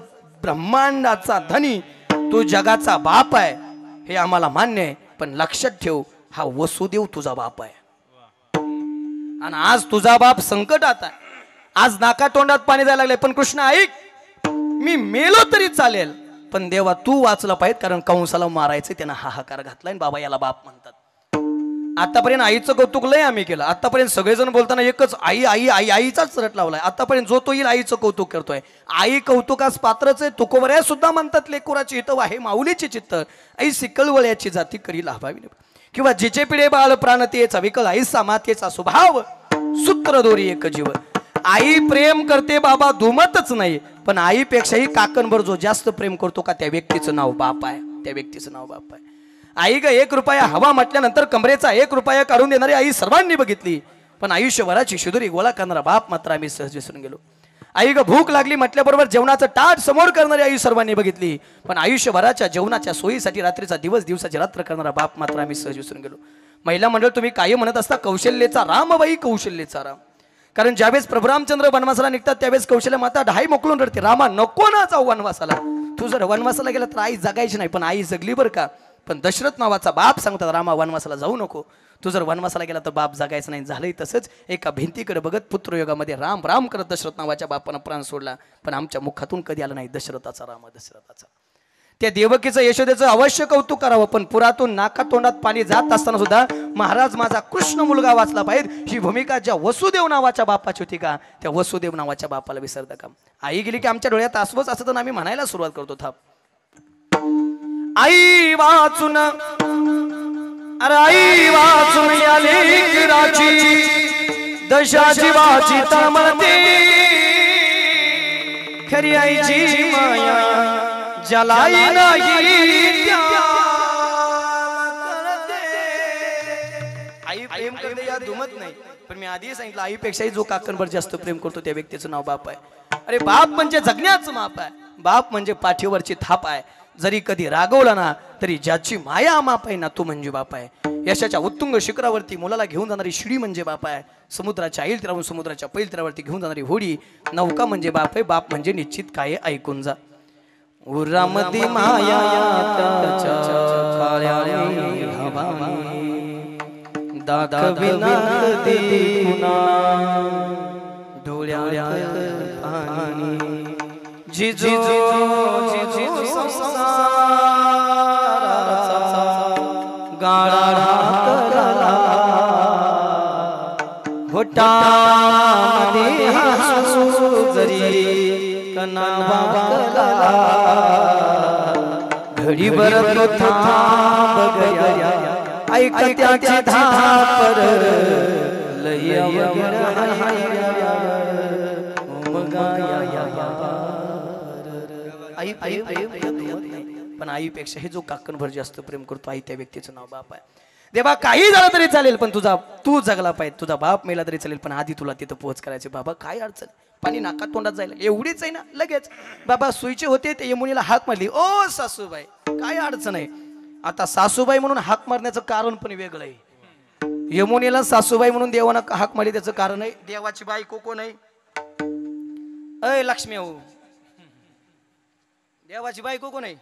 ब्रह्मांडाचा धनी तू जगाचा बाप आहे हे आम्हाला मान्य आहे पण लक्षात ठेव हा वसुदेव तुझा बाप आहे आणि आज तुझा बाप संकटात आहे आज नाका तोंडात पाणी जायला लागले पण कृष्ण ऐक मी मेलो तरी चालेल पण देवा तू वाचला पाहिजे कारण कंसाला मारायचं त्यानं हाहाकार घातलाय बाबा याला बाप म्हणतात आतापर्यंत आईचं कौतुक लय आम्ही केलं आतापर्यंत सगळेजण बोलताना एकच आई आई आई आईचाच रट लावलाय आतापर्यंत जो तो येईल आईचं कौतुक करतोय आई कौतुकास पात्रच आहे तुकोबऱ्या सुद्धा म्हणतात लेकुराची हित आहे माऊलीची चित्त आई सिकळवळ्याची जाती करी लाभावी किंवा जिचे पिढे बाळ प्राणतेचा विकल आईसा मातेचा स्वभाव सूत्र दोरी एक जीव. आई प्रेम करते बाबा दुमतच नाही, पण आईपेक्षाही काकणभर जो जास्त प्रेम करतो का त्या व्यक्तीचं नाव बाप आहे. त्या व्यक्तीचं नाव बाप आहे. आई ग 1 रुपया हवा म्हटल्यानंतर कमरेचा 1 रुपया काढून देणारी आई सर्वांनी बघितली, पण आयुष्यभराची शिदुरी गोळा करणारा बाप मात्र आम्ही सहज विसरून गेलो. आई ग भूक लागली म्हटल्याबरोबर जेवणाचं ताट समोर करणारी आई सर्वांनी बघितली, पण आयुष्यभराच्या जेवणाच्या सोयीसाठी रात्रीचा दिवस दिवसाची रात्र करणारा बाप मात्र आम्ही सहज विसरून गेलो. महिला मंडळ तुम्ही काय म्हणत असता कौशल्येचा रामबाई कौशल्येचा राम. कारण ज्यावेळेस प्रभू रामचंद्र वनवासाला निघतात त्यावेळेस कौशल्य माता ढाई मोकलून रडते, रामा नको ना जाऊ वनवासाला. तू जर वनवासाला गेला तर आई जगायची नाही, पण आई जगली बरं का. पण दशरथ नावाचा बाप सांगतात रामा वनवासाला जाऊ नको. तू जर वनवासाला गेला तर बाप जगायचं नाही. झालंय तसंच एका भिंतीकडे बघत पुत्रयोगामध्ये राम राम करत दशरथ नावाच्या बापानं प्राण सोडला, पण आमच्या मुखातून कधी आला नाही दशरथाचा राम दशरथाचा. त्या देवकीचं यशोदेचं अवश्य कौतुक करावं, पण पुरातून नाका तोंडात पाणी जात असताना सुद्धा महाराज माझा कृष्ण मुलगा वाचला पाहिजे ही भूमिका ज्या वसुदेव नावाच्या बापाची होती का, त्या वसुदेव नावाच्या बापाला विसरता का. आई गेली की आमच्या डोळ्यात आसवच असं तर आम्ही म्हणायला सुरुवात करतो थाप आई वाचून, अरे आई वाचून या लेकराची दशा जीवाची तळमळते, खरी आईची माया जलाई नाही आई प्रेम करते या दुमत नाही, पण मी आधी सांगितलं आईपेक्षाही जो काकणभर जास्त प्रेम करतो त्या व्यक्तीचं नाव बाप आहे. अरे बाप म्हणजे जगण्याचं माप आहे. बाप म्हणजे पाठीवरची थाप आहे. जरी कधी रागवला ना तरी ज्याची माया माप आहे ना तो म्हणजे बाप आहे. यशाच्या उत्तुंग शिखरावरती मुलाला घेऊन जाणारी शिडी म्हणजे बाप आहे. समुद्राच्या ऐल तीरावरून समुद्राच्या पैल तीरावरती घेऊन जाणारी होडी नौका म्हणजे बाप आहे. बाप म्हणजे निश्चित काय ऐकून जा. उरामती माया दाखविना कधी पुन्हा डोळ्यात पाणी जिजो जिजो संसाराचा गाळा करला होटामध्ये हसू जरी कनावा घडीभर तो थांब गया ऐकत्याची धापर लय आई पण आईपेक्षा हे जो काकणभर जास्त प्रेम करतो आई त्या व्यक्तीचं नाव बाप आहे. देवा काही झालं तरी चालेल पण तू जगला पाहिजे. तुझा बाप मेला तरी चालेल पण आधी तुला तिथं पोहोच करायचे. बाबा काय अडचण, पाणी नाकात तोंडात जायला एवढीच आहे ना लगेच बाबा सुईचे होते ते यमुनीला हाक मारली, ओ सासूबाई काय अडचण आहे. आता सासूबाई म्हणून हाक मारण्याचं कारण पण वेगळं आहे. यमुनीला सासूबाई म्हणून देवानं हाक मारली त्याचं कारण आहे देवाची बायको कोण आहे. अय लक्ष्मी अहो देवाची बायको कोण आहे.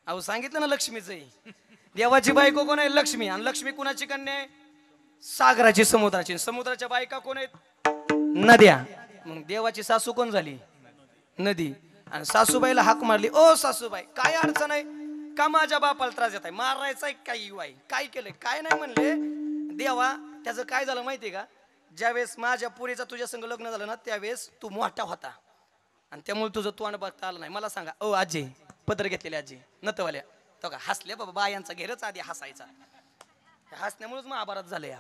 अहो सांगितलं ना लक्ष्मीच आहे. देवाची बायको कोण आहे लक्ष्मी. आणि लक्ष्मी कुणाची कन्या आहे सागराची समुद्राची. समुद्राच्या बायका कोण आहेत नद्या. मग देवाची सासू कोण झाली नदी. आणि सासूबाईला हाक मारली, ओ सासूबाई काय अडचण आहे का माझ्या बापाला त्रास देत आहे मारायचा काही वाई काय केलंय काय नाही म्हणले. देवा त्याचं काय झालं माहितीये का, ज्यावेळेस माझ्या पुरीचा तुझ्या संग लग्न झालं ना त्यावेळेस तू मोठा होता आणि त्यामुळे तुझं तोंड बघता आलं नाही. मला सांगा ओ आजी पत्र घेतलेली आजी नतवाल्या तो का हसले बाबा बायांचा घेरच आधी हसायचा. हसण्यामुळेच महाभारत झालं या.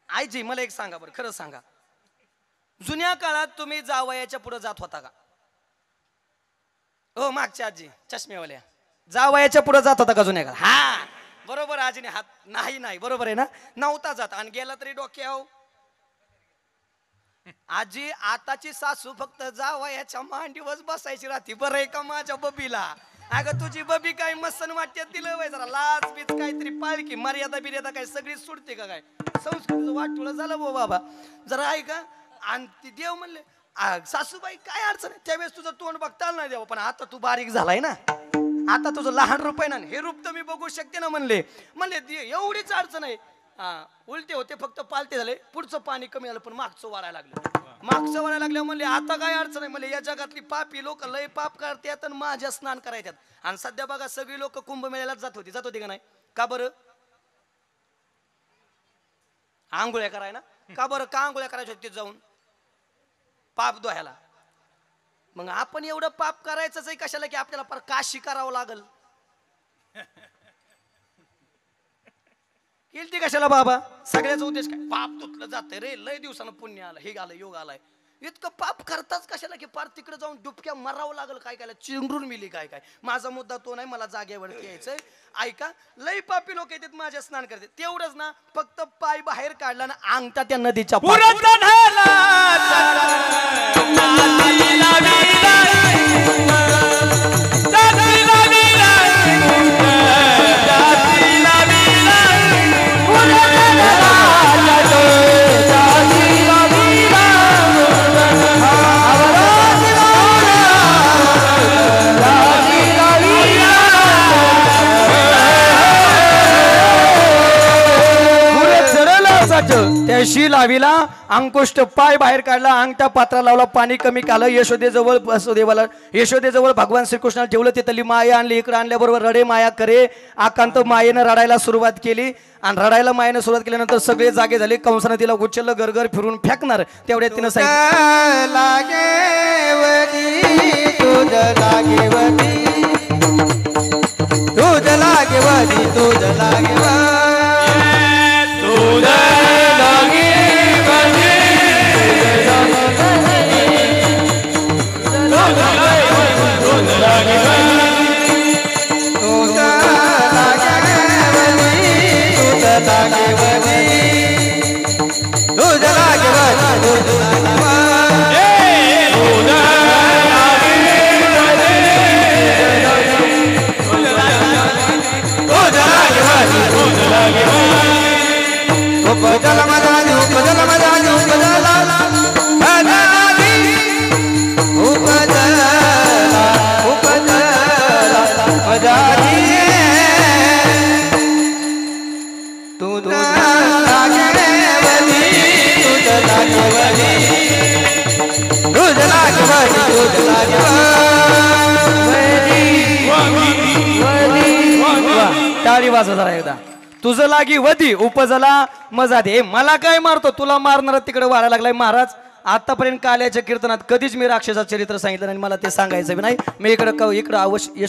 आजी मला एक सांगा बरं खरं सांगा, जुन्या काळात तुम्ही जावयाच्या पुढे जात होता का. हो मागच्या आजी चष्मेवाल्या जावयाच्या पुढे जात होता का जुन्या काळात. हा बरोबर आजीने हात नाही बरोबर आहे ना नव्हता जात. आणि गेला तरी डोक्याव. आजी आताची सासू फक्त जावयाच्या मांडीवर बसायची राहती. बरं आहे का माझ्या बबीला. अगं तुझी बबी काय मसन वाट्यात दिलं वय जरा लाज बीज काहीतरी पाळकी मर्यादा बिर्यादा काय सगळी सुटते का काय संस्कृतीचं वाटोळं झालं बो बाबा जरा ऐका. आणि ती देव म्हणले सासूबाई काय अडचण आहे त्यावेळेस तुझं तोंड बघता आलं नाही देव. पण आता तू बारीक झालाय ना आता तुझं लहान रूप आहे ना हे रूप तर मी बघू शकते ना म्हणले एवढीच अडचण आहे. उलटे होते फक्त पालते झाले पुढचं पाणी कमी झालं पण मागचं वाढायला लागलं म्हणले आता काय अडचण आहे म्हणले. या जगातली पापी लोक लय पाप करतात आणि माझ्या स्नान करायच्यात. आणि सध्या बघा सगळी लोक कुंभमेळ्याला जात होती का नाही का बरं आंघोळ्या कराय ना का बरं का आंघोळ्या करायच्या होती जाऊन पाप धुवायला. मग आपण एवढं पाप करायचंच आहे कशाला की आपल्याला फार काशी करावं लागल. केलती कशाला बाबा? सगळ्याचा उद्देश काय? पाप तुटलं जातंय रे, लय दिवसानं पुण्य आलं, हे आलं, योग आलाय. इतकं पाप करताच कशाला की पार तिकडे जाऊन डुबक्या मरावं लागल, काय काय चिंडून मिली काय काय. माझा मुद्दा तो नाही, मला जागेवरती यायचंय. ऐका, लय पापी लोक येतात माझ्या स्नान करते, तेवढंच ना, फक्त पाय बाहेर काढला ना अंगठा त्या नदीच्या त्याशी लावीला अंकुष्ट पाय बाहेर काढला, अंगठा पात्रा लावला, पाणी कमी कालं. यशोदेजवळ यशोदेजवळ भगवान श्रीकृष्णाला ठेवलं. तिथली माया आणली, इकडे आणल्याबरोबर रडे माया करे. आकांत मायेनं रडायला सुरुवात केली आणि रडायला मायेनं सुरुवात केल्यानंतर सगळे जागे झाले. कंसानं तिला उचललं, गरगर फिरून फेकणार. तेवढ्यात तिनं सांगितलं टाळी वाजव जरा एकदा. तुझं लागी वधी उपजला मजा दे. मला काय मारतो, तुला मारणार तिकडे वाढायला लागलाय. महाराज, आतापर्यंत काल्याच्या कीर्तनात कधीच मी राक्षसाचं चरित्र सांगितलं नाही, मला ते सांगायचं नाही. मी इकडं अवश्य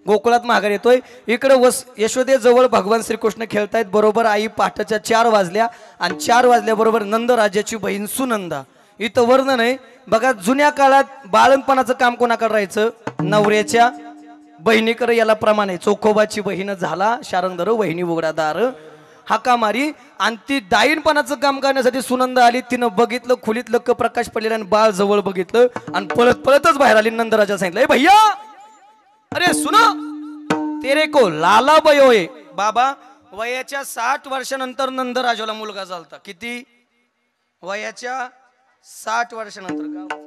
गोकुळात माघार येतोय. इकडं यशोदेजवळ भगवान श्रीकृष्ण खेळतायत. बरोबर आई पहाटेच्या 4 वाजल्या आणि 4 वाजल्याबरोबर नंद राजाची बहीण सुनंदा. इथं वर्णन आहे बघा. जुन्या काळात बाळणपणाचं काम कोणाकडे राहायचं? नवऱ्याच्या बहिणीकडे. याला प्रमाण आहे. चोखोबाची बहीण झाला शारंगधर, वहिनी उघडादार, हाका मारी. आणि ती दाईनपणाचं काम करण्यासाठी सुनंदा आली. तिनं बघितलं, खोलीत लक्क प्रकाश पडलेला आणि बाळ जवळ बघितलं आणि पळत पळतच बाहेर आली. नंदराजा सांगितलं, भैया अरे सुनो, तेरे को लाला बयोय. बाबा, वयाच्या 60 वर्षानंतर नंदराजाला मुलगा झालता. किती? वयाच्या 60 वर्षानंतर.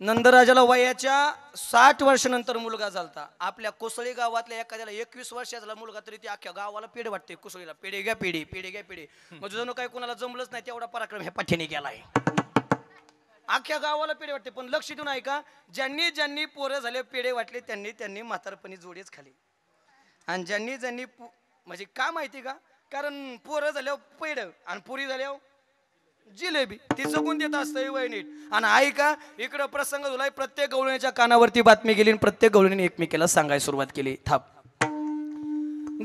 नंदराजाला वयाच्या 60 वर्षानंतर मुलगा झालता. आपल्या कोसळी गावातल्या एखाद्याला 21 वर्षाचा मुलगा तरी ते अख्ख्या गावाला पेढ वाटते. कोसळीला पेढे घ्या पेढी, पेढे घ्या पेढे. मग जणू काही कोणाला जमलंच नाही, तेवढा पराक्रम ह्या पाठीने गेलाय. अख्ख्या गावाला पेढे वाटते. पण लक्ष देऊन ऐका, ज्यांनी ज्यांनी पोरं झाले पेढे वाटले त्यांनी त्यांनी म्हातारपणी जोडीच खाली. आणि ज्यांनी ज्यांनी म्हणजे का माहिती का, कारण पोरं झाल्यावर पेढ आणि पुरी झाल्यावर जिलेबी, ती जगून देत असतं वय नीट. आणि ऐका, इकडं प्रसंग झालाय. प्रत्येक गवळणीच्या कानावरती बातमी गेली आणि प्रत्येक गवळणीने एकमेकीला सांगायला सुरुवात केली. थाप.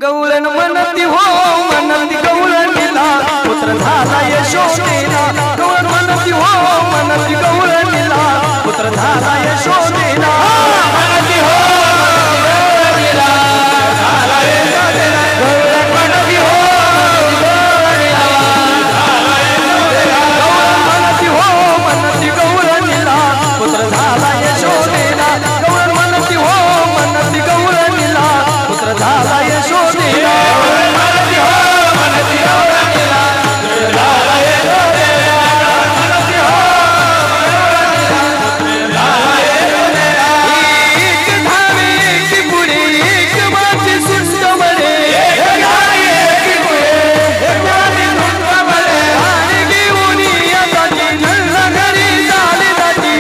गवळण म्हणती हो म्हणती गवळणीला पुत्र झाला यशोदेला. गवळण म्हणती हो म्हणती गवळणीला पुत्र झाला यशोदेला. म्हणती हो गवळणीला झाला यशोदेला. गवळण म्हणती हो पुत्र झाला यशोदेला. गवळण म्हणती हो म्हणती गवळणीला पुत्र झाला यशोदेला. म्हणती हो म्हणती गवळणीला पुत्र झाला यशोदेला. म्हणती हो पुत्र झाला यशोदेला. एक धावे एक पुढे एक माझी सुस्त म्हणे. एक धावे एक पुढे एक माझी सुस्त म्हणे. आणि घेऊन येतात नल्ला घरी झाले जाती.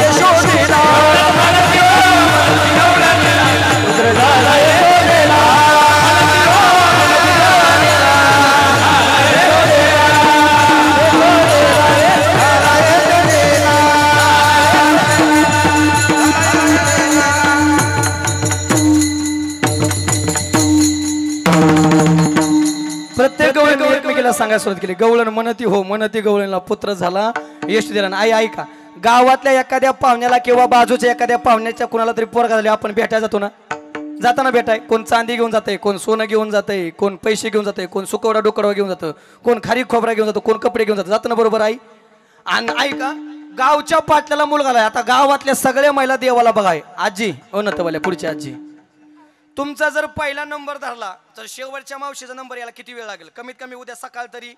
यशोदेला सांगायला सुरुवात केली. गवळण म्हणती हो, म्हणती गवळणला पुत्र झाला यश दिला. आई ऐका, गावातल्या एखाद्या पाहुण्याला किंवा बाजूच्या एखाद्या पाहुण्याच्या कुणाला तरी पोरगा झाले आपण भेटायला जातो ना, जाताना भेटाय कोण चांदी घेऊन जाते, कोण सोनं घेऊन जाते, कोण पैसे घेऊन जाते, कोण सुकवडा डोकडा घेऊन जातं, कोण खारी खोबरा घेऊन जातो, कोण कपडे घेऊन जातं, जातं ना बरोबर आई. आणि ऐका, गावच्या पाटल्याला मुलगा आलाय. आता गावातल्या सगळ्या महिला देवाला बघाय. आजी नतवाल्या पुढची आजी, तुमचा जर पहिला नंबर धरला तर शेवटच्या मावशीचा नंबर यायला किती वेळ लागेल? कमीत कमी उद्या सकाळ तरी,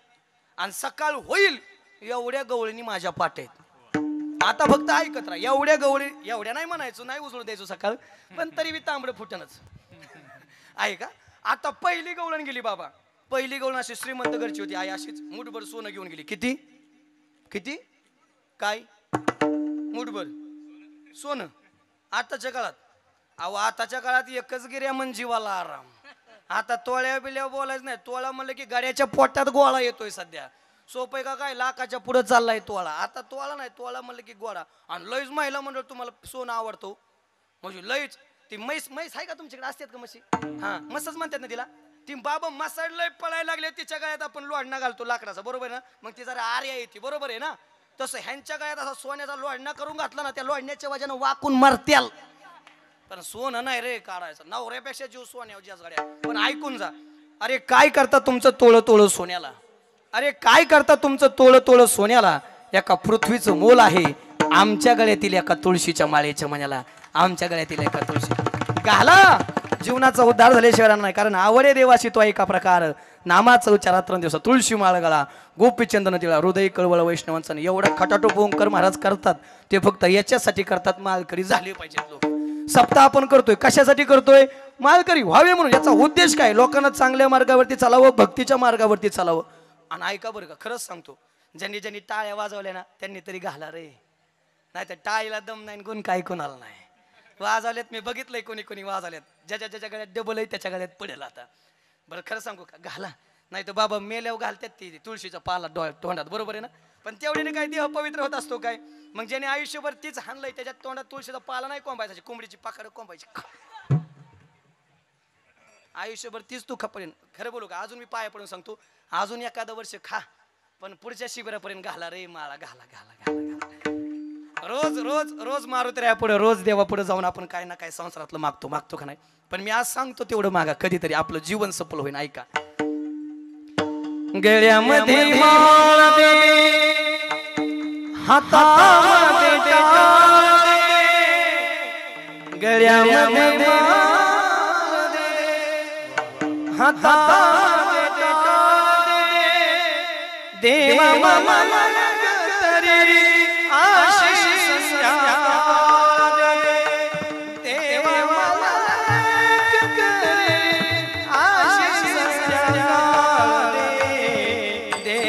आणि सकाळ होईल एवढ्या गवळीनी माझ्या पाठ आहेत. आता फक्त ऐकत राहा. एवढ्या गवळी, एवढ्या नाही म्हणायचो, नाही उजळून द्यायचो सकाळ, पण तरी बी तांबडं फुटणच आहे का. आता पहिली गवळण गेली बाबा. पहिली गवळण अशी श्रीमंत घरची होती. आई अशीच मुठभर सोनं घेऊन गेली. किती किती काय? मुठभर सोनं. आताच्या काळात, अहो आताच्या काळात एकच गिर्या म्हणजे जीवाला आराम. आता तोळ्या बिल्या बोलायचं नाही. तोळा म्हणलं की गाड्याच्या पोटात गोळा येतोय सध्या. सोपं का काय, लाखाच्या पुढे चाललाय तोळा. आता तोळा नाही, तोळा म्हणलं की गोळा. आणि लईच महिला मंडळ तुम्हाला सोनं आवडतो म्हणजे लईच. ती म्हैस, म्हैस आहे का तुमच्याकडे? असतात का म्हशी? हा, मसच म्हणतात ना तिला. ती बाबा मसाड लय पळायला लागले, तिच्या गळ्यात आपण लोढणा घालतो लाकडाचा, बरोबर आहे ना. मग ती जरा आर्या येते, बरोबर आहे ना. तसं ह्यांच्या गळ्यात असा सोन्याचा लोढणा करून घातला ना, त्या लोढण्याच्या वजन वाकून मरत्याल. पण सोनं नाही रे काढायचं, नवऱ्यापेक्षा जीव सोन्यावर जास्त गाड्या. पण ऐकून जा, अरे काय करता तुमचं तोळ तोळ सोन्याला? अरे काय करता तुमचं तोळ तोळ सोन्याला? एका पृथ्वीचं मोल आहे आमच्या गळ्यातील एका तुळशीच्या माळेच्या मण्याला. आमच्या गळ्यातील एका तुळशी घाला. जीवनाचा उद्धार झाल्याशिवाय नाही. कारण आवडे देवाशी तो एका प्रकार नामाचा उच्चार रात्र दिवसा. तुळशी माळ गळा, गोपीचंदन तिळा, हृदय कळवळ वैष्णवांचं. एवढं खटाटोप ओंकार महाराज करतात, ते फक्त याच्यासाठी करतात, मालकरी झाले पाहिजेत लोक. सप्ताह आपण करतोय कशासाठी करतोय? मालकरी व्हावे म्हणून. याचा उद्देश काय? लोकांना चांगल्या मार्गावरती चालावं, भक्तीच्या मार्गावरती चालावं. आणि ऐका बरं का, खरंच सांगतो, ज्यांनी ज्यांनी टाळ्या वाजवल्या ना त्यांनी तरी घाला रे. नाही तर टाळीला दम नाही, गुण काय कोणाला नाही. वाजवल्यात मी बघितलंय, कोणी कोणी वाजवल्यात. ज्याच्या ज्याच्या गळ्यात डबल आहे त्याच्या गळ्यात पडेल. आता बरं खरं सांगू का, घाला. नाही तर बाबा मेल्यावर घालतात ती तुळशीचा पाला तोंडात, बरोबर आहे ना. पण तेवढीने काय देह पवित्र होत असतो काय? मग ज्याने आयुष्यभर तीच हाणलंय त्याच्या तोंडात तुळशीचा पाला नाही कोंबायचा, कोंबडीची पाकड कोंबायची. आयुष्यभर तीच तू खपरेन. खरं बोलू का, अजून मी पाया पडून सांगतो, अजून एखादं वर्ष खा, पण पुढच्या शिबिरापर्यंत घाला रे माळा. घाला घाला घाला. रोज रोज रोज मारुती पुढे, रोज देवा पुढे जाऊन आपण काय ना काय संसारातलं मागतो का नाही. पण मी आज सांगतो तेवढं मागा, कधीतरी आपलं जीवन सफल होईल. ऐका, गळ्यामध्ये माळ दे, हातामध्ये टाळ दे. गळ्यामध्ये माळ दे, हातामध्ये टाळ दे. देवा मला तरी आशीष द्या दे. देवा मला तरी आशीष द्या दे.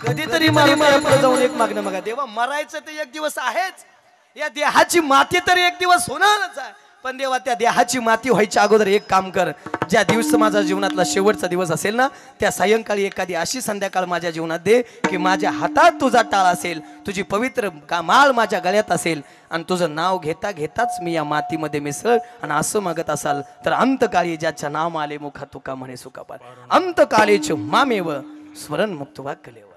कधीतरी मला जाऊन एक मागणं मागा. देवा मरायचं तर एक दिवस आहेच, या देहाची माती तर एक दिवस होणारच आहे. पण देवा त्या देहाची माती व्हायच्या अगोदर एक काम कर. ज्या दिवस माझा जीवनातला शेवटचा दिवस असेल ना, त्या सायंकाळी एखादी अशी संध्याकाळ माझ्या जीवनात दे की माझ्या हातात तुझा टाळ असेल, तुझी पवित्र माळ माझ्या गळ्यात असेल, आणि तुझं नाव घेता घेताच मी या मातीमध्ये मिसळ. आणि असं मागत असाल तर अंतकाळी ज्याच्या नाम आले मुखा तुका म्हणे सुखापार. अंतकाळीच मामेव स्मरण मुक्त वाक्यलेवर.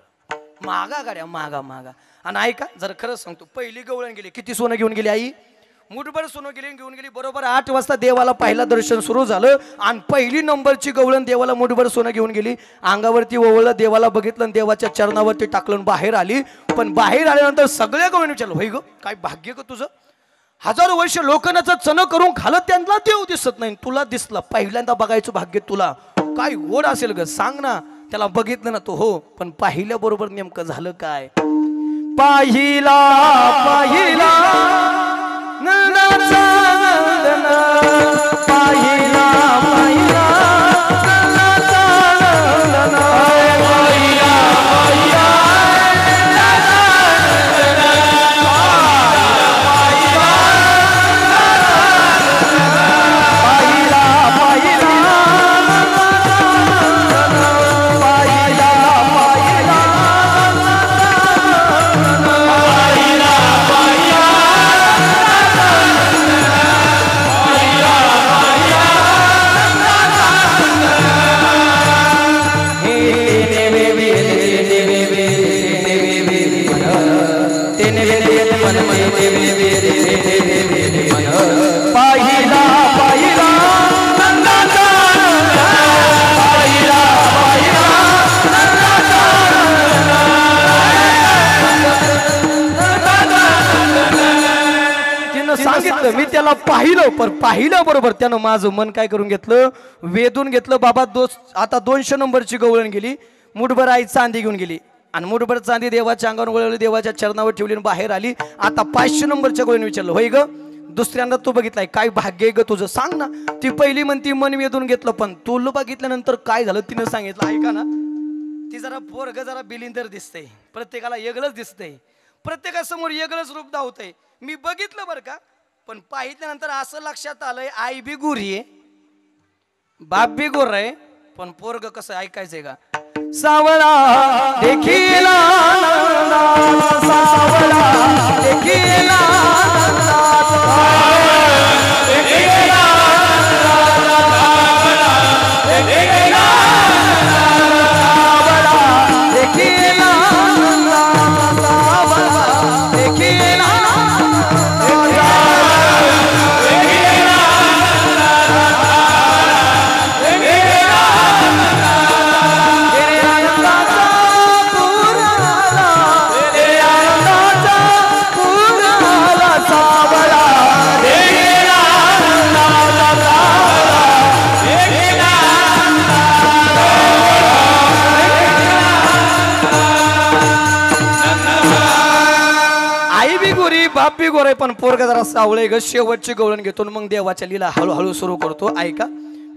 मागा गाड्या, मागा मागा. आणि ऐका, जर खरंच सांगतो, पहिली गवळण गेली. किती सोनं घेऊन गेली आई? मुठभर सोनं घेऊन गेली. बरोबर 8 वाजता देवाला पहिला दर्शन सुरू झालं, आणि पहिली नंबरची गवळण देवाला मुठभर सोनं घेऊन गेली. अंगावरती ओवळलं, देवाला बघितलं, देवाच्या चरणावरती टाकलं, बाहेर आली. पण बाहेर आल्यानंतर सगळ्या गवळणी विचारलं, होय ग काय भाग्य ग तुझं, हजारो वर्ष लोकांचं चण करून खालं, त्यांना देव दिसत नाही, तुला दिसला. पहिल्यांदा बघायचं भाग्य तुला. काय गोड असेल ग, सांग ना. त्याला बघितलं ना तो, हो, पण पाहिल्या बरोबर नेमकं झालं काय? पाहिला पाहिला नंदाचा नंदन, पाहिला पाहिला नंदाचा नंदन, पाहिला पाहिला पाहिला पाहिलं बरोबर त्यानं माझं मन काय करून घेतलं, वेधून घेतलं. बाबा आता 200 नंबरची गवळण गेली. मुठभर आई चांदी घेऊन गेली आणि मुठभर चांदी देवाच्या अंगावर वळवली, देवाच्या चरणावर ठेवली आणि बाहेर आली. आता 500 नंबरच्या गवळण विचारलं, होय ग दुसऱ्यांदा तू बघितलाय काय भाग्य ग तुझं, सांग ना. ती पहिली म्हणती मन वेधून घेतलं, पण तुला बघितल्यानंतर काय झालं तिनं सांगितलं, ऐका ना. ती जरा पोरग जरा बिलिंदर दिसतंय, प्रत्येकाला वेगळंच दिसतंय, प्रत्येकासमोर वेगळंच रूप दावतंय. मी बघितलं बरं का, पण पाहिल्यानंतर असं लक्षात आलंय आई बी गोरी आहे, बाप बी गोर आहे, पण पोरग कसं ऐकायचंय का. सावळा देखील सावळा देखील बाप बी गोर आहे, पण पोरगा जरा सावळे ग. शेवटची गवळण घेतो मग देवाच्या लीला हळूहळू सुरू करतो. ऐका,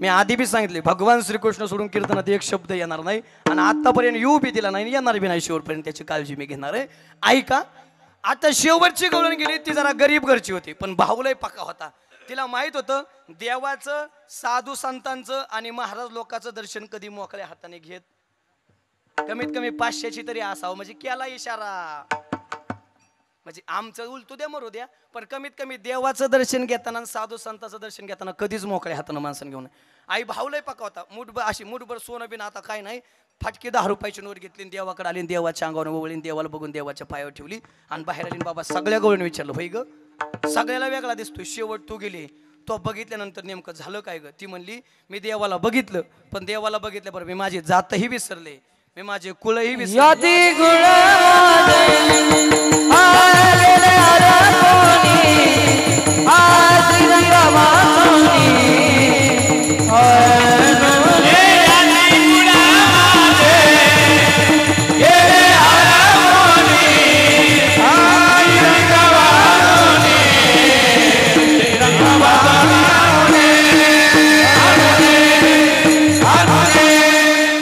मी आधी बी सांगितले भगवान श्रीकृष्ण सोडून कीर्तनात एक शब्द येणार नाही आणि आतापर्यंत येऊ बी दिला नाही, येणार बी नाही शेवटपर्यंत, त्याची काळजी मी घेणार आहे. ऐका, आता शेवटची गवळण गेली, ती जरा गरीब घरची होती, पण भाऊलय पक्का होता. तिला माहित होतं देवाचं, साधू संतांचं आणि महाराज लोकांचं दर्शन कधी मोकळ्या हाताने घेत, कमीत कमी 500ची तरी असावं. म्हणजे केला इशारा, म्हणजे आमचं उलटू द्या मरू द्या, पण कमीत कमी देवाचं दर्शन घेताना साधू संतांचं दर्शन घेताना कधीच मोकळ्या हातानं माणसानं घेऊन. आई भाऊलय पक्का होता. अशी मुठभर सोनं बिन आता काय नाही, फटकी 10 रुपयाची नोट घेतली, देवाकडे आली, देवाच्या अंगावर ओवळी, देवाला बघून देवाच्या पायावर ठेवली आणि बाहेर आली. बाबा सगळ्या गवळण विचारलं, होय ग सगळ्याला वेगळा दिसतोय, शेवट तू गेली, तो बघितल्यानंतर नेमकं झालं काय ग. ती म्हणली, मी देवाला बघितलं, पण देवाला बघितल्याबरोबर मी माझी जातही विसरले, मी माझे कुळही विसरले.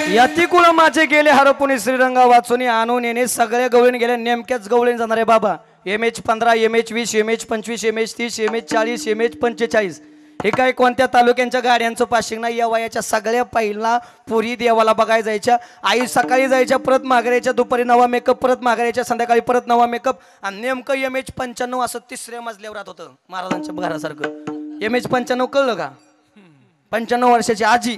यतिकुळ माझे गेले हरपुनी श्रीरंगा वाचून आणून येणे. सगळ्या गवळण गेल्या, नेमक्याच गवळण जाणार आहे बाबा. MH15, MH20, MH25, MH30, MH40, MH45. हे काय कोणत्या तालुक्यांच्या गाड्यांचं पाशिंग नाही. या वयाच्या सगळ्या पहिला पुरी देवाला बघायला जायच्या. आई सकाळी जायच्या, परत माघारायच्या, दुपारी नवा मेकअप, परत माघारायच्या, संध्याकाळी परत नवा मेकअप. आणि नेमकं MH95 असं 3ऱ्या मजल्यावर राहत होतं महाराजांच्या घरासारखं. MH95 कळलं का, 95 वर्षाची आजी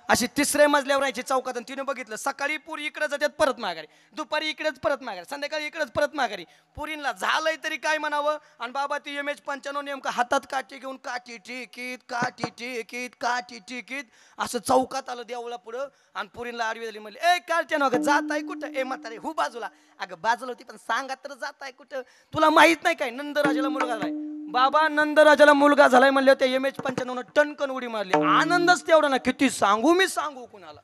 अशी 3ऱ्या मजल्यावर राहायची चौकात. तिने बघितलं, सकाळी पुरी इकडे जातात परत माघारी, दुपारी इकडेच परत माघारी, संध्याकाळी इकडेच परत माघारी. पुरींना झालंय तरी काय म्हणावं. आणि बाबा ती MH95 नेमकं हातात काठी घेऊन काठी टिकीत काठी टिकीत काठी टिकीत असं चौकात आलं देवळा पुढं. आणि पुरींना आडवी झाली, म्हणली, ए कालच्या अगं जात आहे कुठं, ए म्हातारे हु बाजूला. अगं बाजूला होती, पण सांगा तर जात आहे कुठं, तुला माहित नाही काय नंदराजाला मुलगा झालाय. बाबा नंदराजाला मुलगा झालाय म्हणले, त्या MH95 टणकन उडी मारली. आनंदच तेवढा ना, किती सांगू मी, सांगू कुणाला.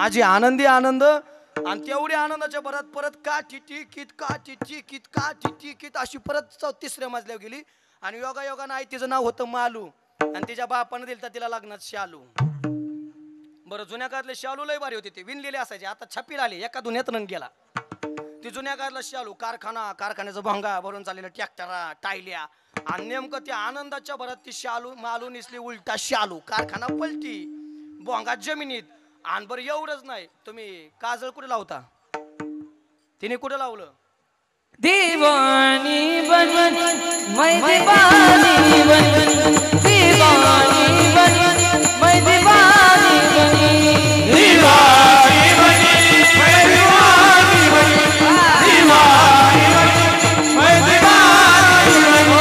आजी आनंदी आनंद. आणि तेवढ्या आनंदाच्या भरात परत काठी टिकीत काठी टिकीत काठी टिकीत अशी परत 3ऱ्या मजल्यावर गेली. आणि योगा योगा नाही, तिचं नाव होतं मालू, आणि तिच्या बापानं दिलं तर तिला लग्नात शालू. बरं, जुन्या काळातले शालू लय भारी होते, ते विणलेले असायचे, आता छपील आले, एका दुनियात रंग गेला. ती जुन्या काळातला शालू, कारखान्याचा भोंगा भरून चाललेला, ट्रॅक्टरा, टायल्या. आणि नेमकं त्या आनंदाच्या भरात ती शालू मालू निसली उलटा शालू, कारखाना पलटी, भोंगा जमिनीत. आणि बरं एवढंच नाही, तुम्ही काजळ कुठे लावता, तिने कुठे लावलं, दीवानी बन मैं दीवानी बन, दीवानी बन मैं दीवानी बनी, दीवानी बनी मैं दीवानी बनी, दीवानी बनी मैं दीवानी बनी.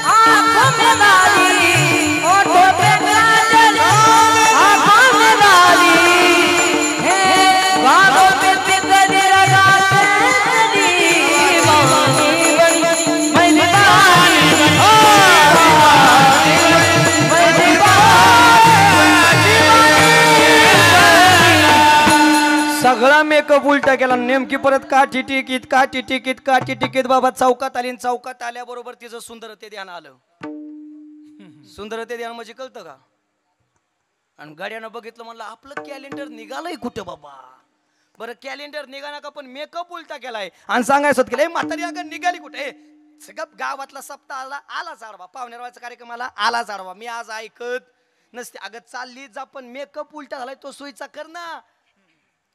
आँखों में डाली, होठों पे काजल, आँखों में डाली है, बालों में तितली लगाते, दीवानी बनी मैं दीवानी बनी. सगळा मेकअप उलटा केला. नेमकी परत काठी टिकीत बाबा चौकात आली. चौकात आल्याबरोबर तिचं सुंदरते ध्यान आलं. सुंदरते ध्यान म्हणजे कळतं का? आणि गाड्यानं बघितलं, म्हणलं आपलं कॅलेंडर निघालंय कुठं बाबा. बरं कॅलेंडर निघाला का, पण मेकअप उलटा केलाय. आणि सांगायचं होत केलं म्हातारी अगं निघाली कुठे. सगळं गावातला सप्ताह आला चाडवा, पाहुण्याचा कार्यक्रमाला आला चाडवा. मी आज ऐकत नसते. अगं चालली जा, पण मेकअप उलटा झालाय तो सोयीचा कर ना.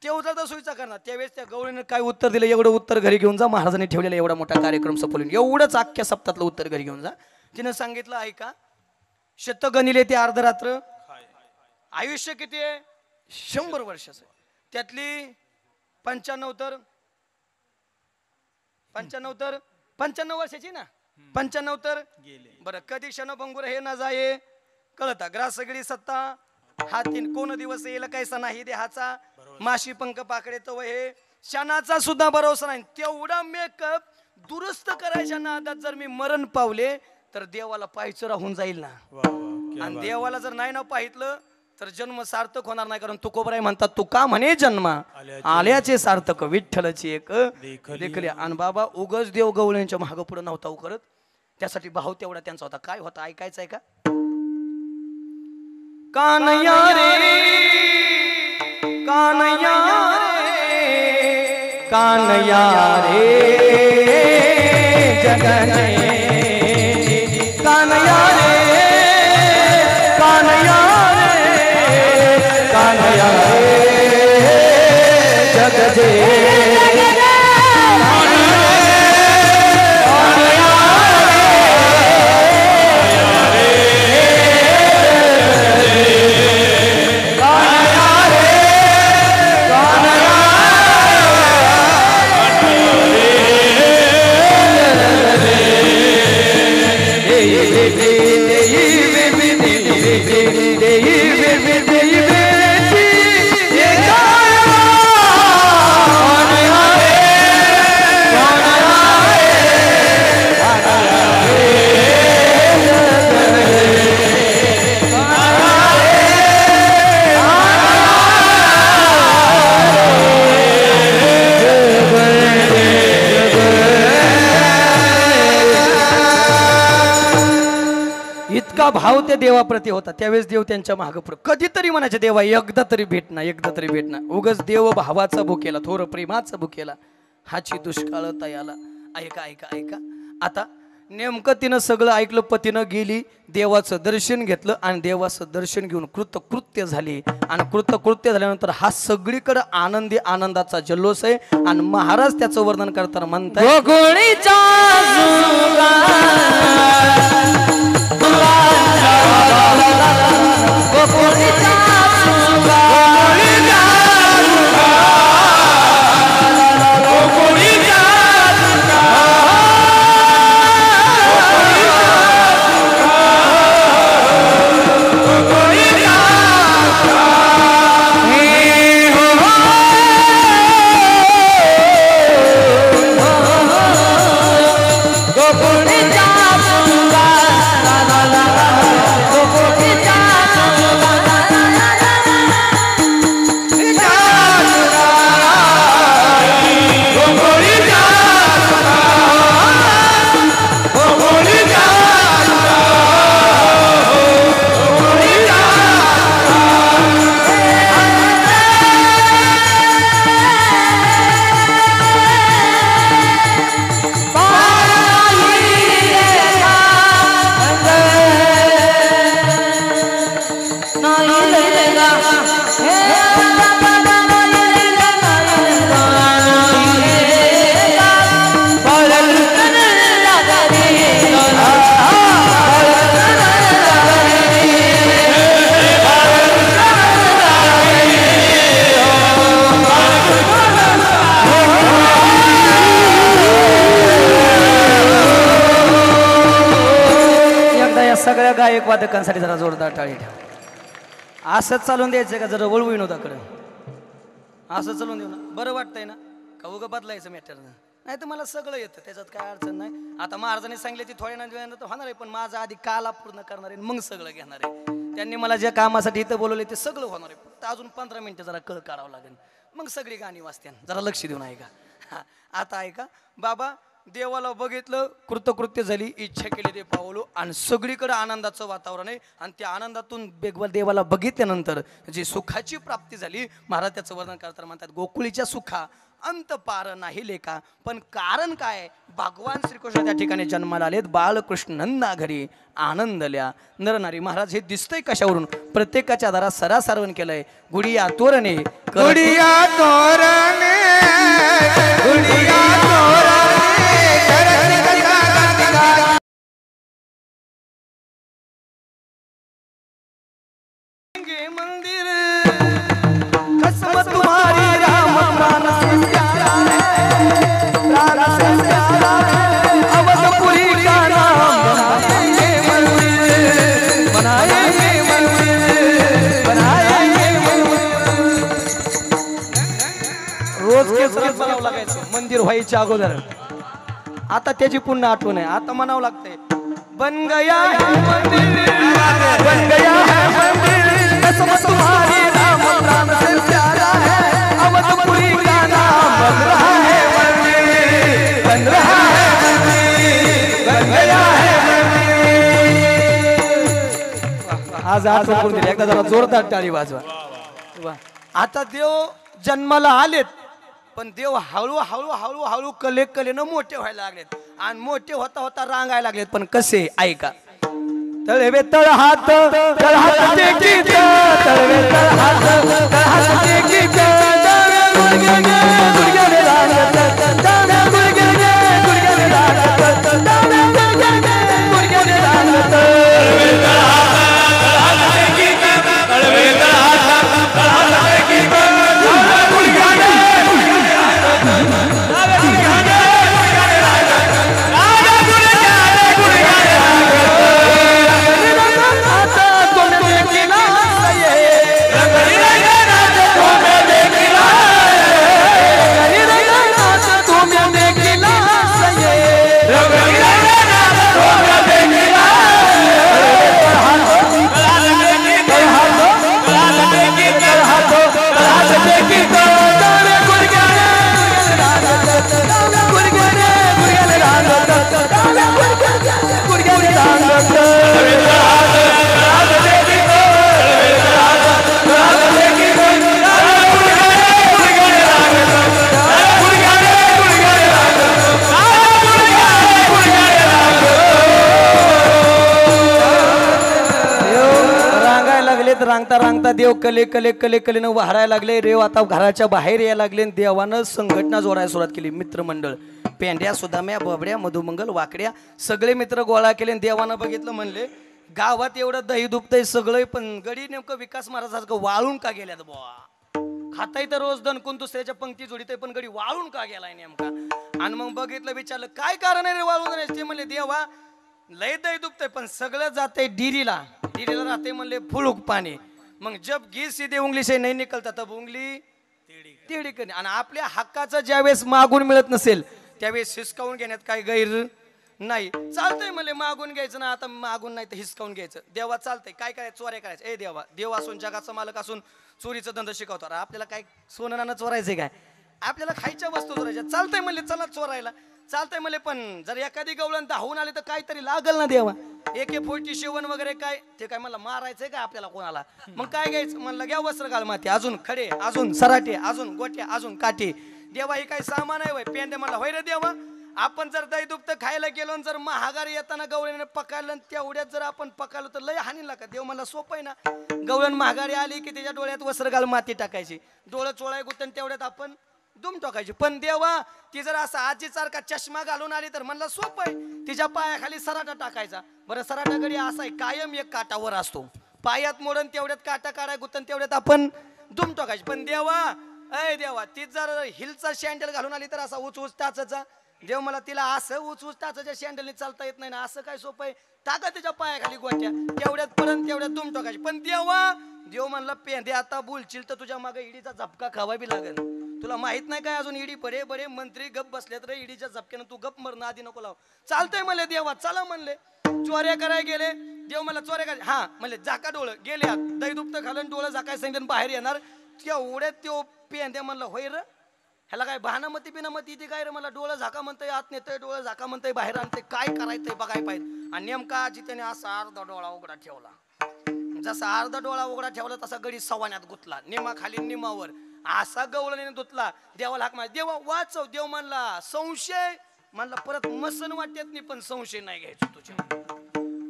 तेवढा तर सोयीचा कर ना. त्यावेळेस त्या गवळीनं काय उत्तर दिलं, एवढं उत्तर घरी घेऊन जा. महाराजांनी ठेवलेला एवढा मोठा कार्यक्रम सपवून एवढंच अख्ख्या सप्ताहातलं उत्तर घरी घेऊन जा. तिनं सांगितलं ऐका, शतगणिले ते अर्धरात्र, आयुष्य किती आहे 100 वर्षाचं. त्यातली 95 वर्षाची ना. 95 तर बरं. कधी क्षणभंगुर हे ना जाये कळता. ग्रास सगळी सत्ता हातीन. कोण दिवस येईल कैसा नाही देहाचा. माशी पंख पाकडे तो हे क्षणाचा सुद्धा भरोसा नाही. तेवढा मेकअप दुरुस्त करायच्या नादात जर मी मरण पावले तर देवाला पाहायचं राहून जाईल ना. आणि देवाला जर नाही ना पाहितलं तर जन्म सार्थक होणार नाही. कारण तुकोबराय म्हणतात, तू का म्हणे जन्मा आल्याचे सार्थक विठ्ठलाची एक देखली. आणि बाबा उगच देव गवळ्यांच्या मागं पुढे नव्हता करत. त्यासाठी भाव तेवढा त्यांचा होता. काय होता ऐकायचं आहे का? कानया रे कानया रे कानया रे जगने कानया रे कानया कानया जग जे भाव त्या देवाप्रती होता. त्यावेळेस देव त्यांच्या मागं पुढे कधीतरी म्हणायचे, देवा एकदा तरी भेटना. उगच देव भावाचा भुकेला, थोर प्रेमाचा भुकेला, हाची दुष्काळ तयाला. ऐका आता नेमकं तिनं सगळं ऐकलं. पतीनं गेली, देवाचं दर्शन घेतलं आणि देवाचं दर्शन घेऊन कृतकृत्य झाली. आणि कृतकृत्य झाल्यानंतर हा सगळीकडे आनंदी आनंदाचा जल्लोष आहे. आणि महाराज त्याचं वर्णन करताना म्हणतात, सगळ्या गायक वादकांसाठी जरा जोरदार टाळी ठेवा. असंच चालून द्यायचं का? जरा वळवू विनोदाकडे असं चालून देऊ ना. बरं वाटतंय ना का? उगं बदलायचं मॅटर नाही तर मला सगळं येतं, त्याच्यात काय अडचण नाही. आता महाराजांनी सांगले ती थोड्या तर होणार आहे, पण माझा आधी काला पूर्ण करणार आहे मग सगळं घेणार आहे. त्यांनी मला ज्या कामासाठी इथं बोलवले ते सगळं होणार आहे. फक्त अजून 15 मिनिटं जरा कळ काढावं लागेल, मग सगळी गाणी वाजत्यान. जरा लक्ष देऊन ऐका. हा, आता ऐका. बाबा देवाला बघितलं, कृतकृत्य झाली, इच्छा केली ते पावलो, आणि सगळीकडे आनंदाचं वातावरण आहे. आणि त्या आनंदातून देवाला बघितल्यानंतर जी सुखाची प्राप्ती झाली, महाराज त्याचं वर्णन करताना म्हणतात, गोकुळीच्या सुखा अंत पार नाही लेखा. पण कारण काय? भगवान श्रीकृष्ण त्या ठिकाणी जन्माला आलेत, बाळकृष्ण नंदा घरी आनंदल्या नरनारी. महाराज हे दिसतंय कशावरून? प्रत्येकाच्या दारात सरासरवण केलंय. गुडिया तोरणे, गुडिया तोरणे, गुडिया तोरणे, करत गंगा मंदिर कसम तुम्हारी राम प्राण से प्यारा है, प्राण से प्यारा है, अवधपुरी का नाम बनाएंगे मंदिर, बनाएंगे मंदिर, बनाएंगे मंदिर. रोज केसरच म्हणावं लागायचं मंदिर व्हायच्या अगोदर. आता त्याची पुन्हा आठवण आहे. आता म्हणावं लागतंय, बन गया है मंदिर, बन गया है मंदिर, कसम तुम्हारी राम प्राण से प्यारा है, अवधपुरी का नाम बन रहा है मंदिर, बन रहा है मंदिर, बन गया है मंदिर. आज आठवण करून दिली. एकदा जरा जोरदार टाळी वाजवा. आता देव जन्माला आलेत, पण देव हळूहळू हळूहळू कलेनं मोठे व्हायला लागलेत, आणि मोठे होता होता रांगायला लागलेत. पण कसे? ऐका. तळवे तळहात तळहात टेकीत, तळवे तळहात तळहात टेकीत, गुडघ्याने गुडघ्याने लागत, गुडघ्याने गुडघ्याने लागत, गुडघ्याने गुडघ्याने लागत. तळवे तळहात तळहात टेकीत, तळवे तळहात तळहात टेकीत, गुडघ्याने गुडघ्याने रांगता रांगता देव कलेनं वाहरायला लागले. रेव आता घराच्या बाहेर यायला लागले. देवानं संघटना जोडायला सुरुवात केली. मित्रमंडळ, पेंड्या, सुदाम्या, बबड्या, मधुमंगल, वाकड्या सगळे मित्र गोळा केले. देवानं बघितलं, म्हणले गावात एवढं दही दुपतंय सगळं, पण गडी नेमकं विकास महाराजासारखं वाळून का गेल्यात बुवा? खाताय तर रोज दणकून दुसऱ्याच्या पंक्ती जोडीतय, पण गडी वाळून का गेलाय नेमका? आणि मग बघितलं, विचारलं काय कारण आहे रे वाळून जाण्याचं? ते म्हणले देवा लय दही दुपतंय, पण सगळं जातंय डिरीला राहते म्हणले फुलूक पाणी. मग जब घी सीधे उंगली से नाही निकलता तब उंगली टेढ़ी करणे. आणि आपल्या हक्काचं ज्यावेळेस मागून मिळत नसेल त्यावेळेस हिसकावून घेण्यात काय गैर नाही. चालतंय म्हणले मागून घ्यायचं ना, आता मागून नाही तर हिसकावून घ्यायचं. देवा चालतंय, काय करायचं? चोऱ्या करायचं. ए देवा, देव असून जगाचा मालक असून चोरीचं धंदा शिकवतो. आपल्याला काय सोनं नाणं चोरायचंय काय? आपल्याला खायच्या वस्तू चोरायच्या. चालतंय म्हणले, चला चोरायला. चालतंय म्हणले, पण जर एखादी गवळण धावून आले तर काहीतरी लागल ना देवा. AK-47 वगैरे काय ते काय मला मारायचंय का आपल्याला कोणाला? मग काय घ्यायचं? म्हणलं घ्या वस्त्र घाल माती, अजून खडे, अजून सराटे, अजून गोट्या, अजून काठी. देवा हे काय सामान आहे वय? पेंड्या म्हणला होय रे देवा. आपण जर दही दुपत खायला गेलो, जर महागारी येताना गवळीने पकडलं, तेवढ्यात जर आपण पकडलो तर लय हानी लागा. देव म्हणला सोपं आहे ना. गवळण महागारी आली की त्याच्या डोळ्यात वस्त्र घाल माती टाकायची, डोळं चोळाय गुतन तेवढ्यात आपण दुम टाकायची. पण देवा ती जर असा आजीसारखा चष्मा घालून आली तर म्हणला सोपं आहे, तिच्या पायाखाली सराटा टाकायचा. बरं सराटा गडी असा आहे, कायम एक काटावर असतो, पायात मोडून तेवढ्यात काटा काढाय गुतन तेवढ्यात आपण दुम टाकायची. पण देवा, अय देवा, ती जर हिलचा शँडल घालून आली तर असा उच टाचाचा. देव मला तिला असं उच टाचाच्या शँडलने चालता येत नाही ना, असं काय सोपं आहे? टाका त्याच्या पायाखाली गोट्या, तेवढ्यात पर्यंत तेवढ्यात दुम टाकायची. पण देवा, देव म्हणला पेंदे आता बोलशील तर तुझ्या मागे इडीचा झपका खावा बी लागेल. तुला माहित नाही काय अजून ईडी बडे बडे मंत्री गप बसलेत रे ईडीच्या झपक्यानं तू गप मरण आधी नको लाव चालतंय म्हणले देवा चला म्हणले चोऱ्या करायला गेले देव मला चोऱ्या कराय हा म्हणले झाका डोळं गेले आत दही दुपतं घालून डोळं झाकाय सांगितलं बाहेर येणार त्या उड्यात त्यो पेंद्या म्हणलं होय र ह्याला काय बहानामती बिनामती इथे काय रे मला डोळं झाका म्हणतंय आत नेतंय डोळं झाका म्हणतंय बाहेर आणतंय काय करायचंय बघाय पाहिजे आणि नेमका आजी त्याने असा अर्धा डोळा उघडा ठेवला जसा अर्धा डोळा उघडा ठेवला तसा गडी सवाण्यात गुतला निमा खाली निमावर असा गवळणीने धुतला देवाला हाक मार देवा वाचव देव म्हणला संशय म्हणला परत मसन वाटत नाही पण संशय नाही घ्यायचो तुझ्या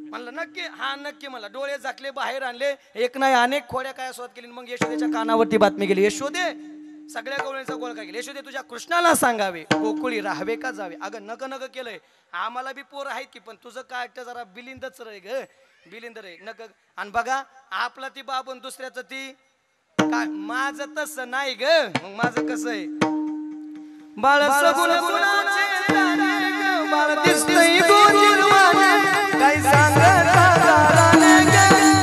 म्हणलं नक्की हा नक्की मला डोळे झाकले बाहेर आणले एक नाही अनेक खोड्या काय सुरुवात केली मग यशोदेच्या कानावरती बातमी गेली यशोदे सगळ्या गवळींचा गोळ काय केला यशोदे तुझ्या कृष्णाला सांगावे गोकुळी राहावे का जावे अगं नक नक केलंय आम्हाला बी पोर आहेत की पण तुझं काय जरा बिलिंदच रे ग बिलिंद रे नक आणि बघा आपला ती बाबून दुसऱ्याचं ती काय माझं तसं नाही ग मग माझं कसं आहे बाळ सगुण गुणाचे दाणे ग बाळ दिसतंय गोजिरवाने काय सांगता गाराने ग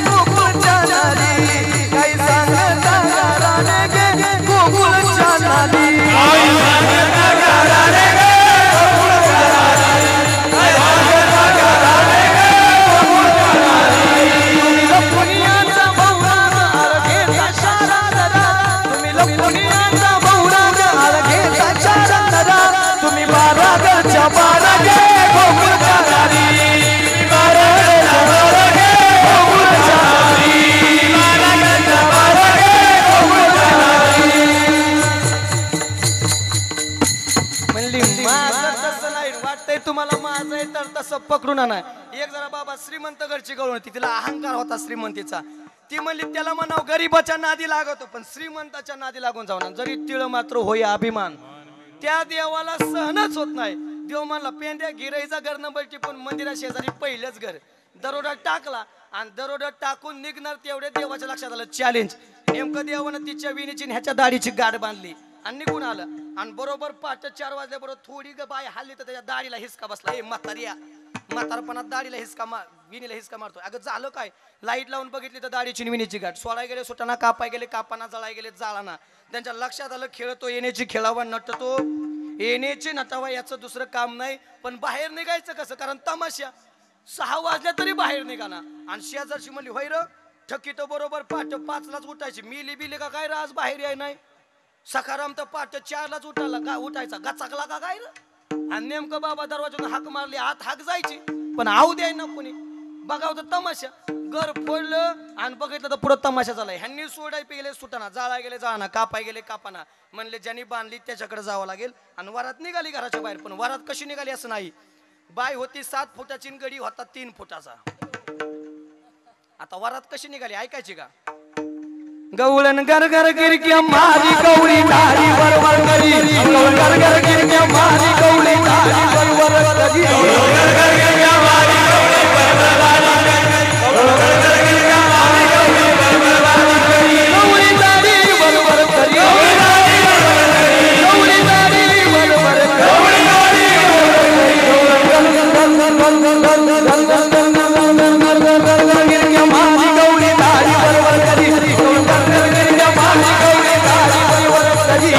गोकुळच्या नाली काय सांगता गाराने ग गोकुळच्या नाली काय सांगता गाराने ग गोकुळच्या नाली काय सांगता गाराने ग गोकुळच्या नाली तुम्ही लपुनियाचा बहुराग अर्घेचा शारदरा तुम्ही लपुनियाचा बहुराग अर्घेचा शारदरा तुम्ही बारागच्या बारागे गोकुळच्या नाली तुम्ही बारागच्या बारागे गोकुळच्या नाली बारागच्या बारागे गोकुळच्या नाली म्हणली माझं तसं नाही वाटतंय तुम्हाला माझं आहे तर तसं पकडून आणा एक जरा बाबा श्रीमंत घरची गवळण होती तिला अहंकार होता श्रीमंतीचा ती म्हणली त्याला म्हणाव गरीबाच्या नादी लागतो पण श्रीमंताच्या नादी लागून जाऊ ना जरी तिळ मात्र होई अभिमान त्या देवाला सहनच होत नाही देव म्हणला पेंड्या गिराईचा घर नंबरची पण मंदिरा शेजारी पहिलेच घर दरोडा टाकला आणि दरोडा टाकून निघणार तेवढे देवाच्या लक्षात आलं चॅलेंज नेमकं देवानं तिच्या विणीची ह्याच्या दाढीची गाठ बांधली आणि निघून आलं आणि बरोबर 5:04 वाजल्याबरोबर थोडी ग बाय हल्ली तर त्याच्या दाढीला हिसका बसला हे म्हातारिया म्हातारपणात दाढीला हिसका विणीला हिसका मारतो अगं झालं काय लाईट लावून बघितली तर दाढीची विणीची गाठ सोडाय गेले सुटाना कापाय गेले कापाना जळाय गेले जाळाना त्यांच्या लक्षात आलं खेळतो येण्याची खेळावा नटतो येण्याची नटावा याचं दुसरं काम नाही पण बाहेर निघायचं कसं कारण तमाशा 6 वाजल्या तरी बाहेर निघाना आणि शेजारची म्हणली होय र ठकीत बरोबर 5:05 उठायची मिली बिली का काय आज बाहेर याय नाही सकाराम तर 4:05 उठायला उठायचा गचाकला का काय र आणि नेमकं बाबा दरवाजातून हाक मारली आत हाक जायची पण आऊ द्याय ना कोणी बघाव तर तमाशा घर फोडलं आणि बघितलं तर पुढं तमाशा झालाय ह्यांनी सोडाय गेले सुटाना जाळा गेले जाळाना कापाय गेले कापाना म्हणले ज्यांनी बांधली त्याच्याकडे जावं लागेल आणि वरात निघाली घराच्या बाहेर पण वरात कशी निघाली असं नाही बाय होती 7 फुटाची गडी होता 3 फुटाचा आता वरात कशी निघाली ऐकायची का गवळण गरगर गिरक्या मारी गवळी धारी वरवर करी गवळण गरगर गिरक्या मारी गवळी धारी वरवर करी गवळण गरगर गिरक्या मारी गवळी वरवर करी गवळण गरगर गिरक्या मारी गवळी वरवर करी गवळी धारी वरवर करी गवळी धारी वरवर करी गवळी धारी वरवर करी गवळी धारी वरवर करी गिरक्या मारी गवळी धारी वरवर करी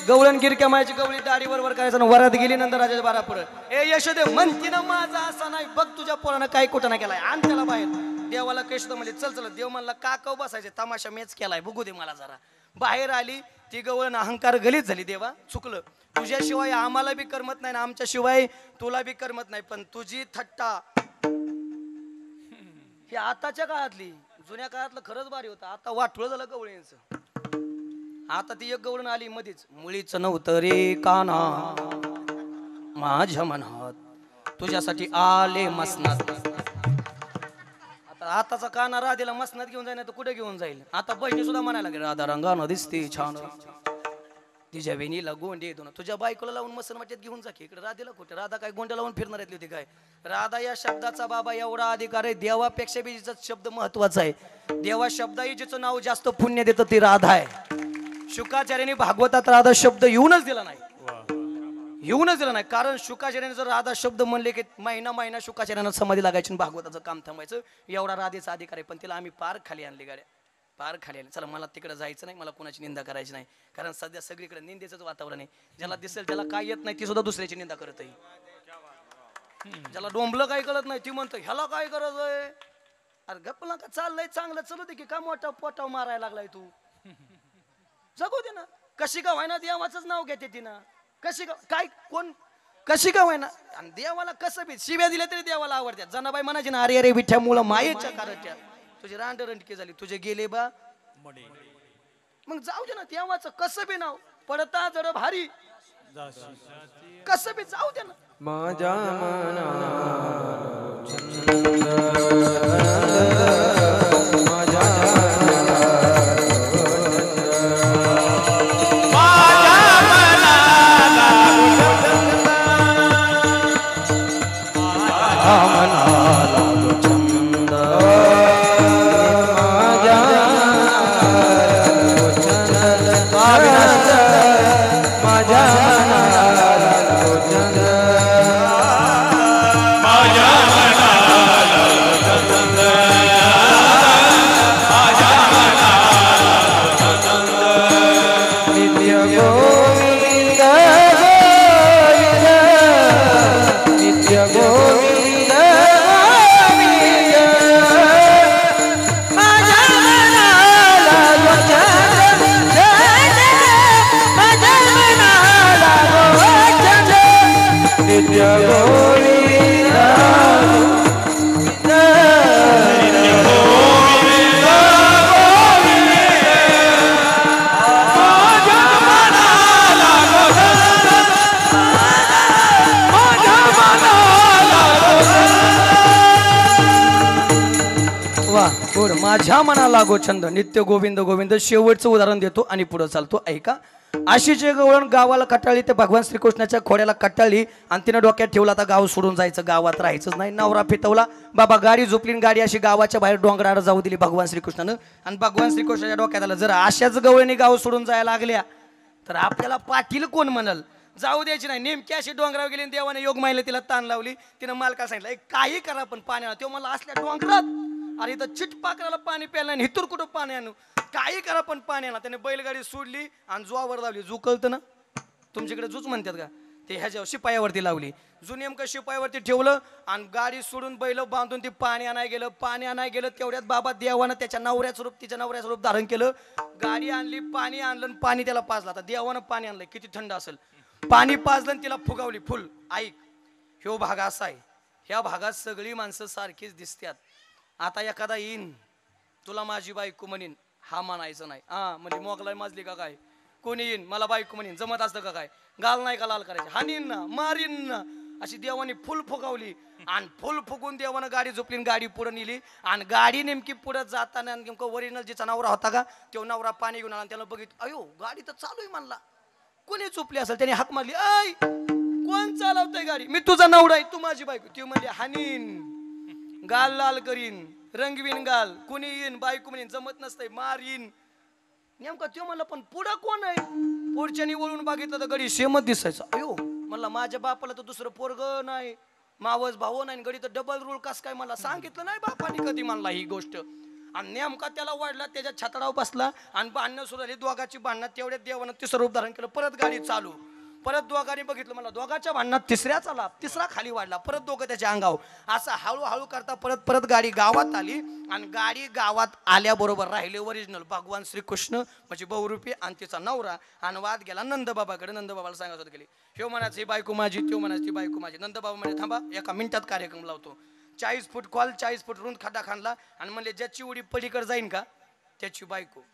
गवळण गिरक्या मायाची गवळी दाढी बरोबर करायचं वरात गेली नंतर राजाच्या बारापुर ए यशोदे म्हणती ना माझा असा नाही बघ तुझ्या पोरानं काय कुठं नाही केलाय आण त्याला बाहेर देवाला केशद म्हणले चल चल देव म्हणला का कव बसायचे तमाशा मेच केलाय बघू दे मला जरा बाहेर आली ती गवळण अहंकार गलीच झाली देवा चुकलं तुझ्याशिवाय आम्हाला बी करमत नाही ना आमच्या शिवाय तुला बी करमत नाही पण तुझी थट्टा ही आताच्या काळातली जुन्या काळातलं खरंच भारी होतं आता वाटलं झालं गवळींचं आता ती एक गवळण आली मध्येच मुळीच नव्हतं रे काना माझ्या मनात तुझ्यासाठी आले मसनात आता आताचा काना राधेला मसनात घेऊन जाईल तर कुठे घेऊन जाईल आता बहिणी सुद्धा म्हणायला लागेल राधा रंगानं दिसते छान तिच्या वेणीला गोंडे दोन तुझ्या बायकोला लावून मसन वाटेत घेऊन जा की इकडे राधेला कुठे राधा काय गोंड्या लावून फिरणार होती काय राधा या शब्दाचा बाबा एवढा अधिकार आहे देवापेक्षा बी जिचा शब्द महत्वाचा आहे देवा शब्दाही जिचं नाव जास्त पुण्य देतं ती राधा आहे शुकाचार्याने भागवतात राधा शब्द येऊनच दिला नाही येऊनच दिलं नाही. कारण शुकाचार्याने जर राधा शब्द म्हणले की महिना महिना शुकाचार्यानं समाधी लागायची आणि भागवताचं काम थांबायचं, एवढा राधेचा अधिकार आहे. पण तिला आम्ही पार खाली आणली गाड्या, पार खाली आणली. चला मला तिकडे जायचं नाही, मला कोणाची निंदा करायची नाही. कारण सध्या सगळीकडे निंदेचंच वातावरण आहे. ज्याला दिसेल त्याला काय येत नाही ती सुद्धा दुसऱ्याची निंदा करत आहे. ज्याला डोंबलं काही कळत नाही ती म्हणतं ह्याला काय गरज आहे. अरे गप्पला का चाललंय चांगलं चलू दे की का मोठा पोटाव मारायला लागलाय तू. जगू दे ना. कशी का व्हायना देवाचंच नाव घेते ती ना. कशी का काय कोण कशी का व्हायना. आणि देवाला कसं बी शिव्या दिल्या तरी देवाला आवडतात. जनाबाई म्हणायची ना अरे अरे विठ्या मुलं मायेच्या कारट्या तुझी रांडरंडकी झाली तुझे गेले बा. मग जाऊ दे ना देवाचं कसं बी नाव पडता जड भारी कसं बी जाऊ दे ना. माझ्या मना माझ्या मनाला गो छंद नित्य गोविंद गोविंद. शेवटचं उदाहरण देतो आणि पुढे चालतो ऐका. आशीचे गवळण गावाला कटाळली ते भगवान श्रीकृष्णाच्या खोड्याला कटाळली आणि तिनं डोक्यात ठेवला आता गाव सोडून जायचं गावात राहायचंच नाही. नवरा फितवला बाबा गाडी झोपली गाडी अशी गावाच्या बाहेर डोंगरावर जाऊ दिली भगवान श्रीकृष्णानं. आणि भगवान श्रीकृष्णाच्या डोक्यात आलं जर अशाच गवळणी गाव सोडून जायला लागल्या तर आपल्याला पाटील कोण म्हणाल. जाऊ द्यायची नाही. नेमकी अशी डोंगरावर गेली देवाने योग माहिला तिला ताण लावली. तिनं मालका सांगितलं काही करा पण पाण्याला. तो मला असल्या डोंगरात अरे इथं चिट पाकराला पाणी प्यायला नाही हितूर कुठं पाणी आणू काही करा पण पाण्याला. त्याने बैलगाडी सोडली आणि जुवावर लावली. जू कळतं ना तुमच्याकडे जूच म्हणतात का ते ह्याच्यावर शिपायावरती लावली. जू नेमकं शिपायावरती ठेवलं आणि गाडी सोडून बैल बांधून ती पाणी आणाय गेलं. पाणी आणाय गेलं तेवढ्यात बाबा देवानं त्याच्या नवऱ्याचं रूप तिच्या नवऱ्याचं रूप धारण केलं. गाडी आणली पाणी आणलं आणि पाणी त्याला पाजलं. आता देवानं पाणी आणलं किती थंड असेल. पाणी पाजलं आणि तिला फुगावली फुल. ऐक ह्यो भाग असा आहे ह्या भागात सगळी माणसं सारखीच दिसतात. आता एखादा येईन तुला माझी बायको म्हणीन हा म्हणायचं नाही. हा म्हणजे मोगलाई माजली का काय. कोणी येईन मला बायको म्हणीन जमत असतं का काय. गाल नाही का लाल करायचे हानीन ना मारीन ना. अशी देवाने फुल फुगवली आणि फुल फुगून देवानं गाडी झोपली गाडी पुढे नेली. आणि गाडी नेमकी पुढे जाताना नेमकं ओरिजिनल जिचा नवरा होता का तो नवरा पाणी घेऊन आला. त्याला बघितलं अयो गाडी तर चालू आहे म्हणला. कोणी चुपली असेल त्याने हाक मारली ऐ कोण चालवतंय गाडी. मी तुझा नवरा आहे तू माझी बायको. ती म्हणजे हानीन गाल लाल करीन रंगवीन गाल. कुणी येईन बायको म्हणीन जमत नसतंय मारीन. नेमका तो म्हणला पण पुढं कोण आहे. पुढच्यानी वळून बघितलं तर गडी सेमच दिसायचं. अयो म्हणला माझ्या बापाला तर दुसरं पोरग नाही मावस भाऊ नाही गडी तर डबल रूल कस काय मला सांगितलं नाही बापाने कधी म्हणला ही गोष्ट. आणि नेमका त्याला वाढला त्याच्या छातडाव बसला आणि भांडणं सुरू झाली. दोघाची भांडणं तेवढ्यात देवानं तिसरं रूप धारण केलं. परत गाडी चालू. परत दोघांनी बघितलं मला दोघाच्या भांडणात तिसऱ्याचा लाभ. तिसरा खाली वाढला. परत दोघं त्याच्या अंगावर असं हळूहळू करता परत परत गाडी गावात आली. आणि गाडी गावात आल्याबरोबर राहिले ओरिजिनल भगवान श्रीकृष्ण म्हणजे बहुरूपी आणि तिचा नवरा. आणि वाद गेला नंदबाबाकडे. नंदबाबाला सांगत होत गेली ह्यो म्हणायचं ही बायको माझी त्यो म्हणायची बायको माझी. नंदबाबा म्हणे थांबा एका मिनिटात कार्यक्रम लावतो. 40 फूट कॉल 40 फूट रुंद खड्डा खाणला. आणि म्हणले ज्याची उडी पलीकडे जाईन का त्याची बायको.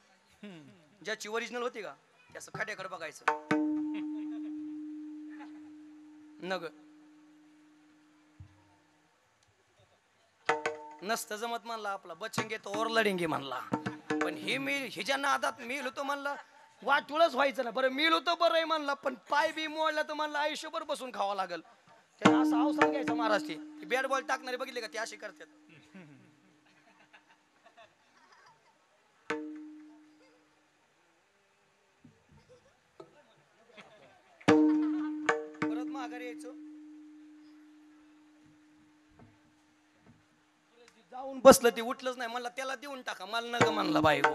ज्याची ओरिजिनल होती का त्याचं खड्याकडे बघायचं नग नसतं जमत म्हणला. आपला बचेंगे तो और लढेंगे म्हणला. पण हे मी हिच्या नादात मिल होतो म्हणला वाटुळच व्हायचं ना. बरं मिल होतं बरं आहे म्हणला पण पाय बी मोडला तर म्हणला आयुष्यभर बसून खावा लागल. त्याला असं अवसर घ्यायचा महाराष्ट्री. बॅट बॉल टाकणारे बघितले का ते असे करतात. परत माघारी यायचो जाऊन बसलं ते उठलंच नाही म्हणलं त्याला देऊन टाका मला नका म्हणला बायको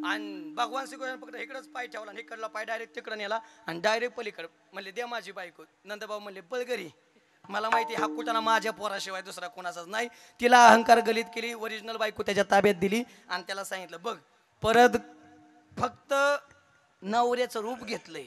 आणि भगवान श्रीकृष्ण फक्त इकडंच पाय ठेवला आणि इकडला पाय डायरेक्ट तिकडं नेला आणि डायरेक्ट पलीकडे म्हणले दे माझी बायको नंदबाबू म्हणले बळ घरी मला माहिती हा कुटाणा माझ्या पोराशिवाय दुसरा कोणाचाच नाही तिला अहंकार गलित केली ओरिजिनल बायको त्याच्या ताब्यात दिली आणि त्याला सांगितलं बघ परत फक्त नवऱ्याचं रूप घेतलंय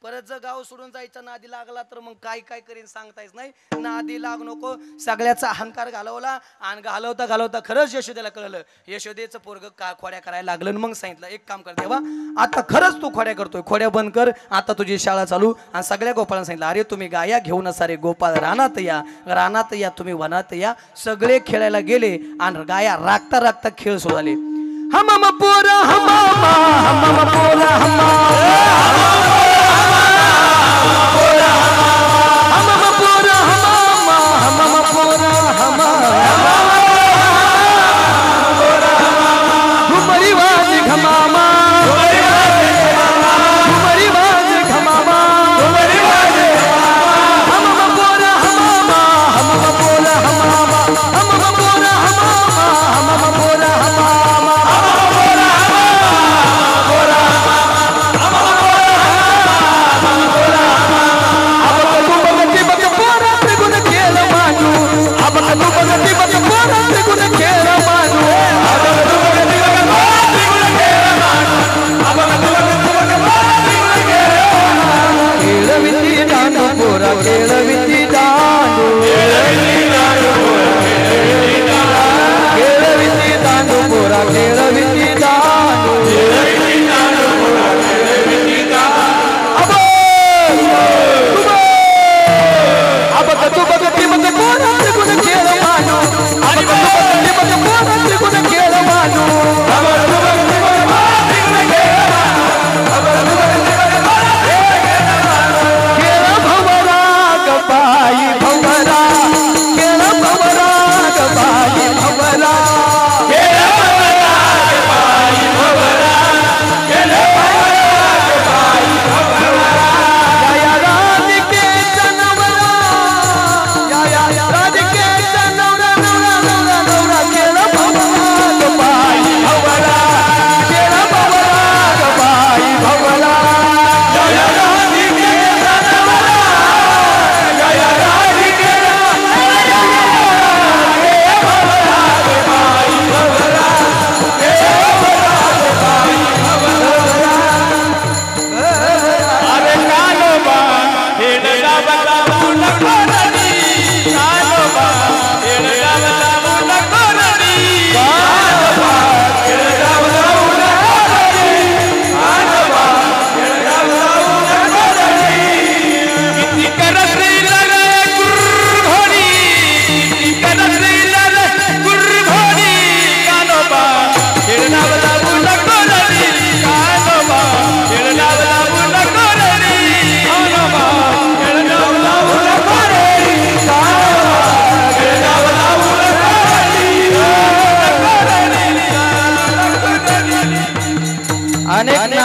परत जर गाव सोडून जायचा नादी लागला तर मग काय काय करीन सांगता येत नाही नादी लाग नको सगळ्याचा अहंकार घालवला आणि घालवता घालवता खरंच यशोदेला कळलं यशोदेचं पोरग का खोड्या करायला लागलं आणि मग सांगितलं एक काम कर देवा आता खरंच तू खोड्या करतोय खोड्या बंद कर आता तुझी शाळा चालू आणि सगळ्या गोपाळांना सांगितलं अरे तुम्ही गाया घेऊन सारे गोपाळ रानात या तुम्ही वनात या सगळे खेळायला गेले आणि गाया राखता राखता खेळ सुरू झाले हम पोरा हम पोरा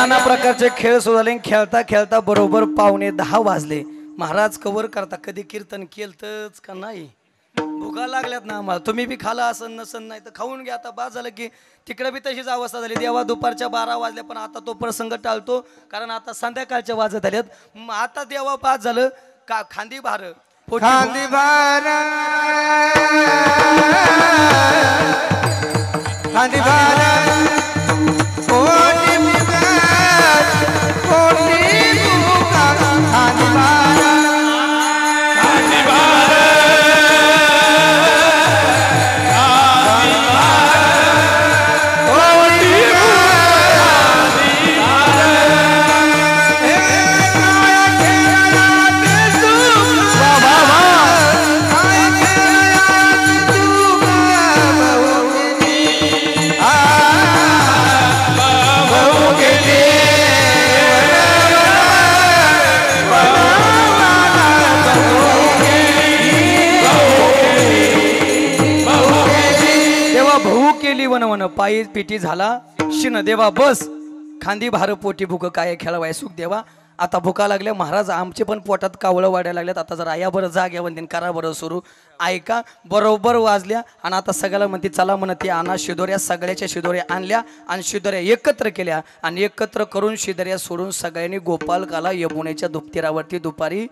नाना प्रकारचे खेळ सुरू झाले खेळता खेळता बरोबर 9:45 वाजले महाराज कवर करता कधी कीर्तन केलतच का नाही भुका लागल्यात ना आम्हाला तुम्ही बी खाला असन नसन नाही तर खाऊन घ्या आता बाद झालं की तिकडे बी तशीच अवस्था झाली देवा दुपारच्या 12 वाजल्या पण आता तो प्रसंग टाळतो कारण आता संध्याकाळच्या वाजत आल्यात आता देवा बाद झालं का खांदी भार खांदी भार खांदी भार कोणी वन वन पायी पिटी झाला शिन देवा बस खांदी भार पोटी भूक काय खेळवाय सुख देवा आता भुका लागल्या महाराज आमचे पण पोटात कावळं वाढायला लागल्यात आता जरा या बरं जाग या वंदन करा बरं सुरू ऐका बरोबर वाजल्या आणि आता सगळ्याला म्हणते चला म्हणते आणा शिदोऱ्या सगळ्याच्या शिदोऱ्या आणल्या आणि शिदोऱ्या एकत्र केल्या आणि एकत्र करून शिदोऱ्या सोडून सगळ्यांनी गोपालकाला यमुनेच्या दुपतीरावरती दुपारी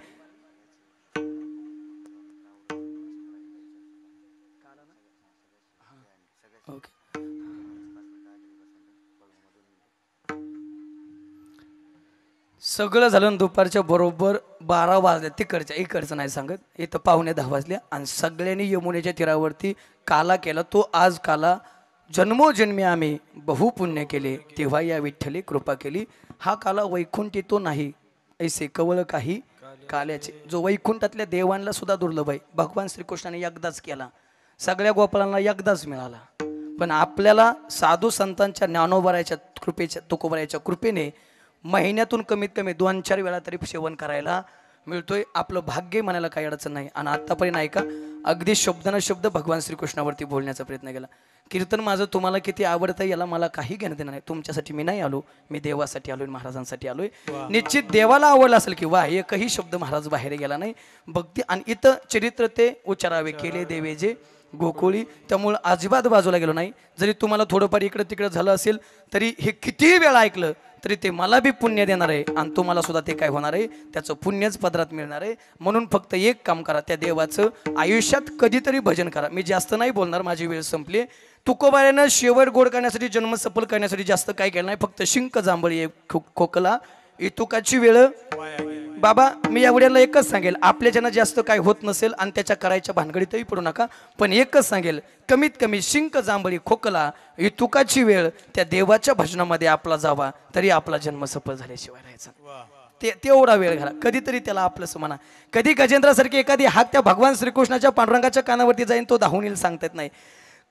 सगळं झालं दुपारच्या बरोबर 12 वाजल्या तिकडच्या इकडचं नाही सांगत इथं 9:45 वाजल्या आणि सगळ्यांनी यमुनेच्या तीरावरती काला केला तो आज काला जन्मोजन्मी आम्ही बहुपुण्य केले तेव्हा या विठ्ठली कृपा केली हा काला वैकुंठी तो नाही ऐसे कवळ काही काल्याचे जो वैकुंठातल्या देवांना सुद्धा दुर्लभ आहे भगवान श्रीकृष्णाने एकदाच केला सगळ्या गोपालांना एकदाच मिळाला पण आपल्याला साधू संतांच्या ज्ञानोबराच्या कृपेच्या तुकोबराच्या कृपेने महिन्यातून कमीत कमी 2-4 वेळा तरी सेवन करायला मिळतोय आपलं भाग्य म्हणायला काही अडचण नाही आणि आतापर्यंत ऐका अगदी शब्दानं शब्द भगवान श्रीकृष्णावरती बोलण्याचा प्रयत्न केला कीर्तन माझं तुम्हाला किती आवडतं याला मला काही घेणं देणं नाही तुमच्यासाठी मी नाही आलो मी देवासाठी आलोय महाराजांसाठी आलोय निश्चित देवाला आवडला असेल की वा एकही शब्द महाराज बाहेर गेला नाही भक्ती आणि इथं चरित्र ते उच्चारावे केले देवे जे गोकुळी त्यामुळं अजिबात बाजूला गेलो नाही जरी तुम्हाला थोडंफार इकडं तिकडं झालं असेल तरी हे किती वेळा ऐकलं तरी ते मला बी पुण्य देणार आहे आणि तुम्हाला सुद्धा ते काय होणार आहे त्याचं पुण्यच पदरात मिळणार आहे म्हणून फक्त एक काम करा त्या देवाचं आयुष्यात कधीतरी भजन करा मी जास्त नाही बोलणार माझी वेळ संपली तुकोबाऱ्यानं शेवट गोड करण्यासाठी जन्म सफल करण्यासाठी जास्त काय केलं नाही फक्त शिंक जांभळी खोकला इतुकाची वेळ बाबा मी एवढ्याला एकच सांगेल आपल्या ज्यांना जास्त काय होत नसेल आणि त्याच्या करायच्या भानगडीतही पडू नका पण एकच सांगेल कमीत कमी शिंक जांभळी खोकला इतुकाची वेळ त्या देवाच्या भजनामध्ये आपला जावा तरी आपला जन्म सफल झाल्याशिवाय राहायचा तेवढा वेळ घाला कधीतरी त्याला आपलंसं म्हणा कधी गजेंद्रासारखी एखादी हात त्या भगवान श्रीकृष्णाच्या पांडुरंगाच्या कानावरती जाईन तो धावून येईल सांगता येत नाही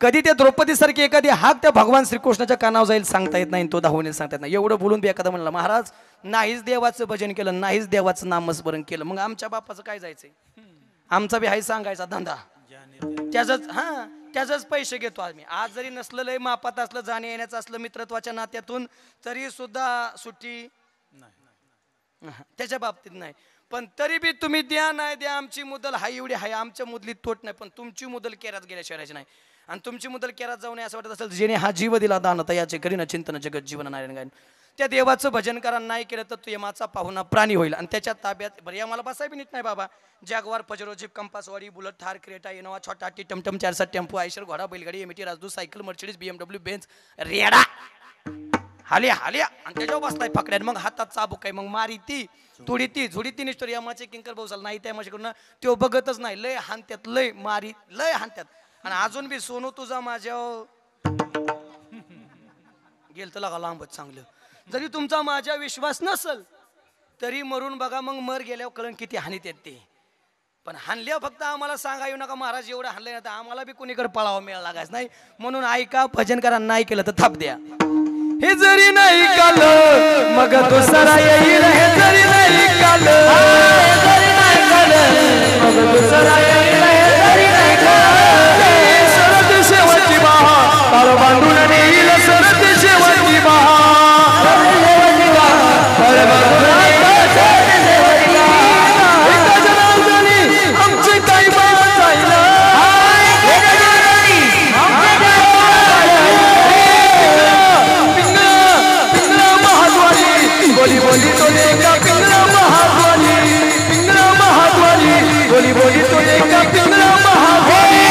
कधी त्या द्रौपदीसारखी एखादी हाक त्या भगवान श्रीकृष्णाच्या कानावर जाईल सांगता येत नाही तो धावून सांगता येत नाही एवढं बोलून बी एखादा म्हणला महाराज नाहीच देवाचं भजन केलं नाहीच देवाचं नामस्मरण केलं मग आमच्या बापाचं काय जायचंय आमचा बी हाय सांगायचा धंदा त्याच पैसे घेतो आम्ही आज जरी नसलं लय मापात असलं जाणे येण्याचं असलं मित्रत्वाच्या नात्यातून तरी सुद्धा सुट्टी त्याच्या बाबतीत नाही पण तरी बी तुम्ही द्या नाही द्या आमची मुदल हाय एवढी हाय आमच्या मुदलीत तोट नाही पण तुमची मुदल केरात गेल्याशिवाय नाही आणि तुमची मुदल केरात जाऊ नये असं वाटत असेल जेणे हा जीव दिला दान याचे करीन चिंतन जगत जीवन नारायण गायन त्या देवाचं भजन करा नाही केलं तर तो यमाचा पाहुणा प्राणी होईल आणि त्याच्या ताब्यात बरं मला बसाय बी नीट नाही बाबा जॅगवार पजरो जीप कंपासवाडी बुलेट थार क्रेटा इनोवा छोटा टी टमटम 4 टेम्पो आयशर घोडा बैलगाडी एमटी Rajdoot cycle Mercedes BMW Benz रेडा हाल्या आणि त्याच्यावर बसलाय फकड्यात मग हातात चाबूक आहे मग मारी ती तुडी ती झुडी ती निष्ठोर यमाचे किंकर भाऊसाल नाही त्या माझ्याकडून तो बघतच नाही लय हानत्यात लय मारी लय हानत्यात आणि अजून बी सोनू तुझा माझ्या गेल तर लागा लांबच चांगलं जरी तुमचा माझ्या विश्वास नसल तरी मरून बघा मग मर गेल्यावर कळण किती हानीत येत ते पण हानल्या फक्त आम्हाला सांगा येऊ नका महाराज एवढं हानले ना तर आम्हाला बी कोणीकडे पळावा मिळाला लागायच नाही म्हणून ऐका भजन करा नाही केलं तर थाप द्या हे जरी नाही कालं मग दुसरा येईल हे जरी नाही कालं मग दुसरा येईल हे जरी नाही कालं सरत शेवटी महा ताळ बांधून नेईल सरत शेवटी महा आमचे काही बोली बोली तो देखा पिंगला महाद्वारी बोली बोली तो देखा पिंगला महाद्वारी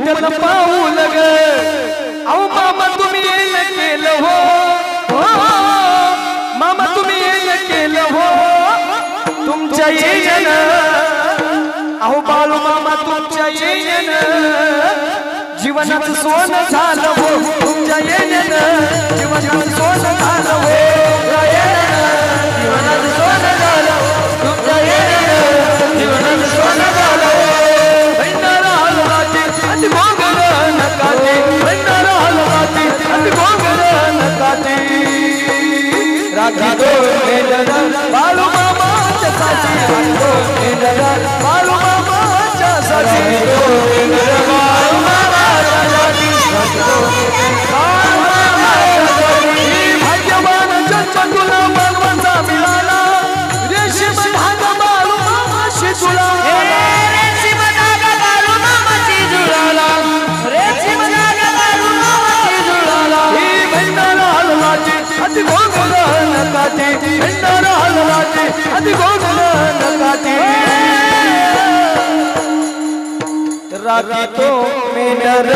उमटलं पाऊल ग अहो मामा तुम्ही येणं केलं हो मामा तुम्ही येणं केलं हो तुमच्या येणं अहो बाळू मामा तुमच्या येणं जीवनाचं सोनं झालं हो तुमच्या येणं जीवनाचं सोनं झालं हो जीवनाचं सोनं झालं तुमच्या येणं जीवनाचं सोनं झालं भंडारा हलवाचे अति गोंगल नकाते भंडारा हलवाचे अति गोंगल नकाते राखी दो बाळू मामाच्या साची राखी दो बाळू मामाच्या साची बाळू मामाच्या साची भाग्यवान जन्म तुला बालवांचा मिळाला रेशीम धागा बाळू मामाशी तुला रेशीम धागा बाळू मामाशी जुळाला रेशीम धागा बाळू मामाशी जुळाला ही भंडारा हलवाची अति गोंगल नकाते भंडारा हलवाची अति गोंगल नकाते राखी तो मेंढर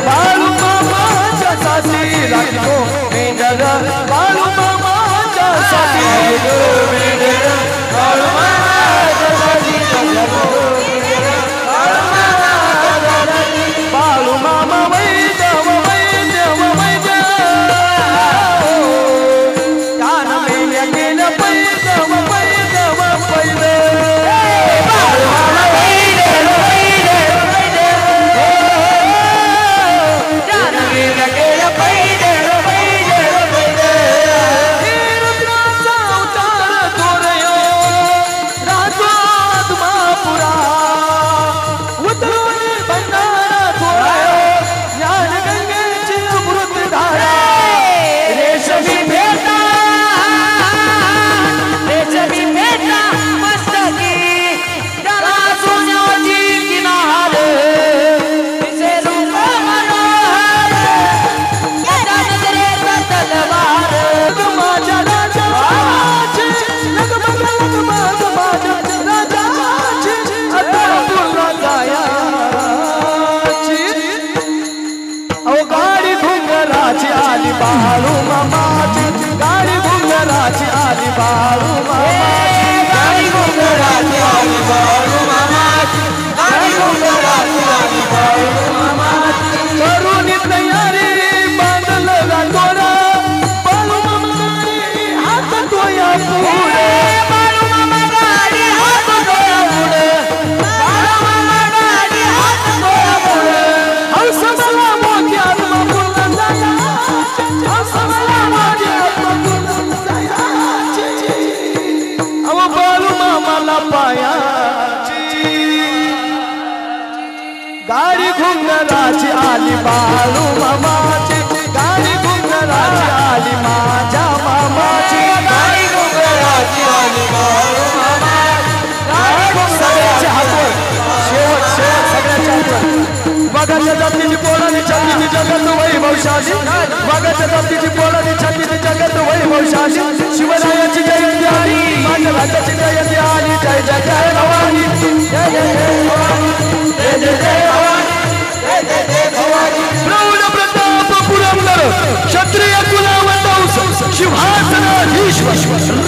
बाळू मामाच्या साथी राखी तो मेंढर बाळू मामाच्या साथी मेंढर बाळू मामाच्या साथी बाळू मामा वैद्यव वैद्यव वैद्य कान मेल्या गेलं पैदव पैदव पैदव बाळू मामा वैद्यव बाळू मामाची गाडी घुंगराची आली बाळू मामाची गाडी घुंगराची आली बाळू मामाची गाडी घुंगराची आली बाळू मामाची करून तयारी बांधलं गाठोडा बाळू मामा हात तोया पुढे बाळू मामा गाडी हात तोया पुढे बाळू मामा गाडी हात तोया पुढे हौस मला मोठी आत्मा पुन्हा झाला अव बाळू मामाला पायाची गाडी घुंगराची आली बाळू मामाची गाडी घुंगराची आली माझ्या मामाची गाडी घुंगराची आली बाळू मामाची गाडी घुंगराच्या हातवर शेवट शेवट सगळ्याच्या हातवर वाघाच्या जातीची पोळानी छातीची जगत वैभवशाली वाघाच्या जातीची पोळानी छातीची जगत वैभवशाली शिवरायाची जयंती आली माझ्या राज्याची जयंती आली जय जय जय भवानी जय जय जय भवानी जय जय जय भवानी जय जय जय भवानी प्रौढ प्रताप पुरंदर क्षत्रिय कुलावंत सिंहासनाधीश्वर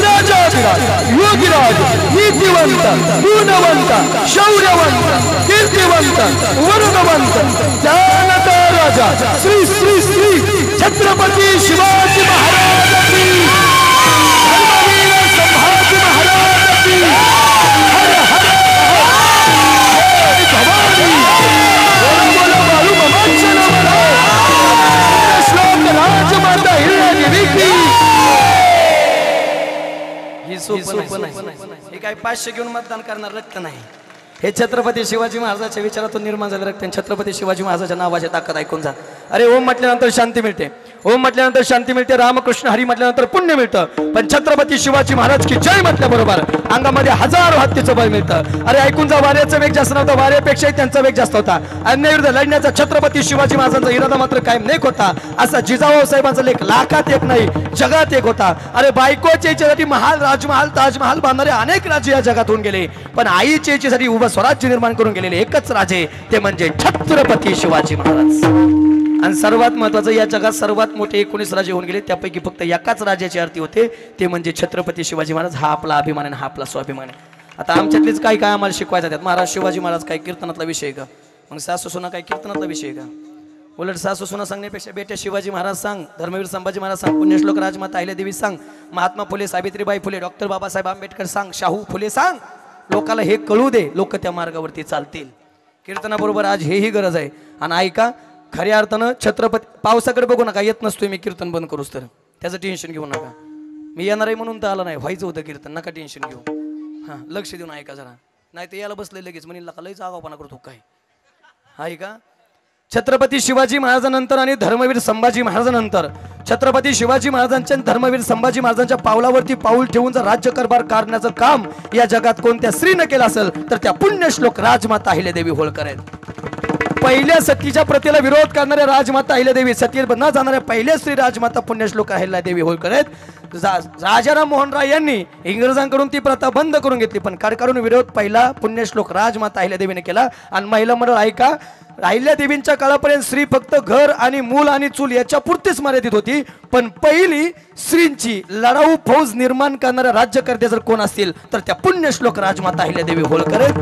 राजाधिराज योगीराज नीतिवंत गुणवंत शौर्यवंत कीर्तिवंत वरुणवंत जानता राजा श्री श्री श्री छत्रपती शिवाजी महाराज की धर्मवीर संभाजी महाराज की हर हर भवानी बोलो बोलो बाळू मामाच्या नावाला श्लोक राजमाता हिरण्यदेवी की ही सोपं नाही हे काय 500 घेऊन मतदान करणार रक्त नाही हे छत्रपती शिवाजी महाराजांच्या विचारातून निर्माण झाले रक्त छत्रपती शिवाजी महाराजांच्या नावाची ताकद ऐकून जा अरे ओम म्हटल्यानंतर शांती मिळते ओम म्हटल्यानंतर शांती मिळते रामकृष्ण हरी म्हटल्यानंतर पुण्य मिळतं पण छत्रपती शिवाजी महाराज की जय म्हटल्याबरोबर अंगामध्ये हजारो हत्तीचं बळ मिळतं अरे ऐकून जा वाऱ्याचा वेग जास्त नव्हता वाऱ्यापेक्षाही त्यांचा वेग जास्त होता अन्यायाविरुद्ध लढण्याचा छत्रपती शिवाजी महाराजांचा इरादा मात्र कायम नेक होता असा जिजाऊ साहेबांचा लेख लाखात एक नाही जगात एक होता अरे बायकोच्या इच्छेसाठी महाल राजमहाल ताजमहाल बांधणारे अनेक राज्य या जगात होऊन गेले पण आईच्या इच्छेसाठी उभं स्वराज्य निर्माण करून गेलेले एकच राजे ते म्हणजे छत्रपती शिवाजी महाराज. आणि सर्वात महत्वाचं, या जगात सर्वात मोठे 19 राजे होऊन गेले, त्यापैकी फक्त एकाच राजाची आरती होते, ते म्हणजे छत्रपती शिवाजी महाराज. हा आपला अभिमान आहे, हा आपला स्वाभिमान आहे. आता आमच्यातलीच काय काय आम्हाला शिकवायचं त्यात. महाराज शिवाजी महाराज काय कीर्तनातला विषय का? मग सासू सुना काय कीर्तनातला विषय का? उलट सासू सुना सांगण्यापेक्षा बेटे शिवाजी महाराज सांग, धर्मवीर संभाजी महाराज सांग, पुण्यश्लोक राजमाता अहिल्यादेवी सांग, महात्मा फुले, सावित्रीबाई फुले, डॉक्टर बाबासाहेब आंबेडकर सांग, शाहू फुले सांग. लोकाला हे कळू दे, लोक त्या मार्गावरती चालतील. कीर्तनाबरोबर आज हेही गरज आहे. आणि ऐका, खऱ्या अर्थानं छत्रपती, पावसाकडे बघू नका, येत नसतोय मी कीर्तन बंद करूच, तर त्याचं टेन्शन घेऊ नका. मी येणार आहे म्हणून तर आलं नाही, व्हायचं होतं कीर्तन, नका टेन्शन घेऊ. हां, लक्ष देऊन ऐका जरा, नाही तर याला बसले लगेच म्हणेल का लईच आगाऊपणा करतो काय. ऐका, छत्रपती शिवाजी महाराजांनंतर आणि धर्मवीर संभाजी महाराजांनंतर छत्रपती शिवाजी महाराजांच्या धर्मवीर संभाजी महाराजांच्या पावलावरती पाऊल ठेवून जर राज्यकारभार करण्याचं काम या जगात कोणत्या स्त्रीनं केलं असेल तर त्या पुण्यश्लोक राजमाता अहिल्यादेवी होळकर आहेत. पहिल्या सतीच्या प्रथेला विरोध करणाऱ्या राजमाता अहिल्यादेवी, सतीवर न जाणाऱ्या पहिल्या स्त्री राजमाता पुण्यश्लोक अहिल्यादेवी होळकर आहेत. राजाराम मोहन राय यांनी इंग्रजांकडून ती प्रथा बंद करून घेतली, पण कडकडून विरोध पहिला पुण्यश्लोक राजमाता अहिल्यादेवीने केला. आणि महिला मंडळ ऐका, अहिल्यादेवींच्या काळापर्यंत स्त्री फक्त घर आणि मूल आणि चूल याच्या पुरतीच मर्यादित होती. पण पहिली स्त्रींची लढाऊ फौज निर्माण करणाऱ्या राज्यकर्ते जर कोण असतील तर त्या पुण्यश्लोक राजमाता अहिल्यादेवी होळकर आहेत.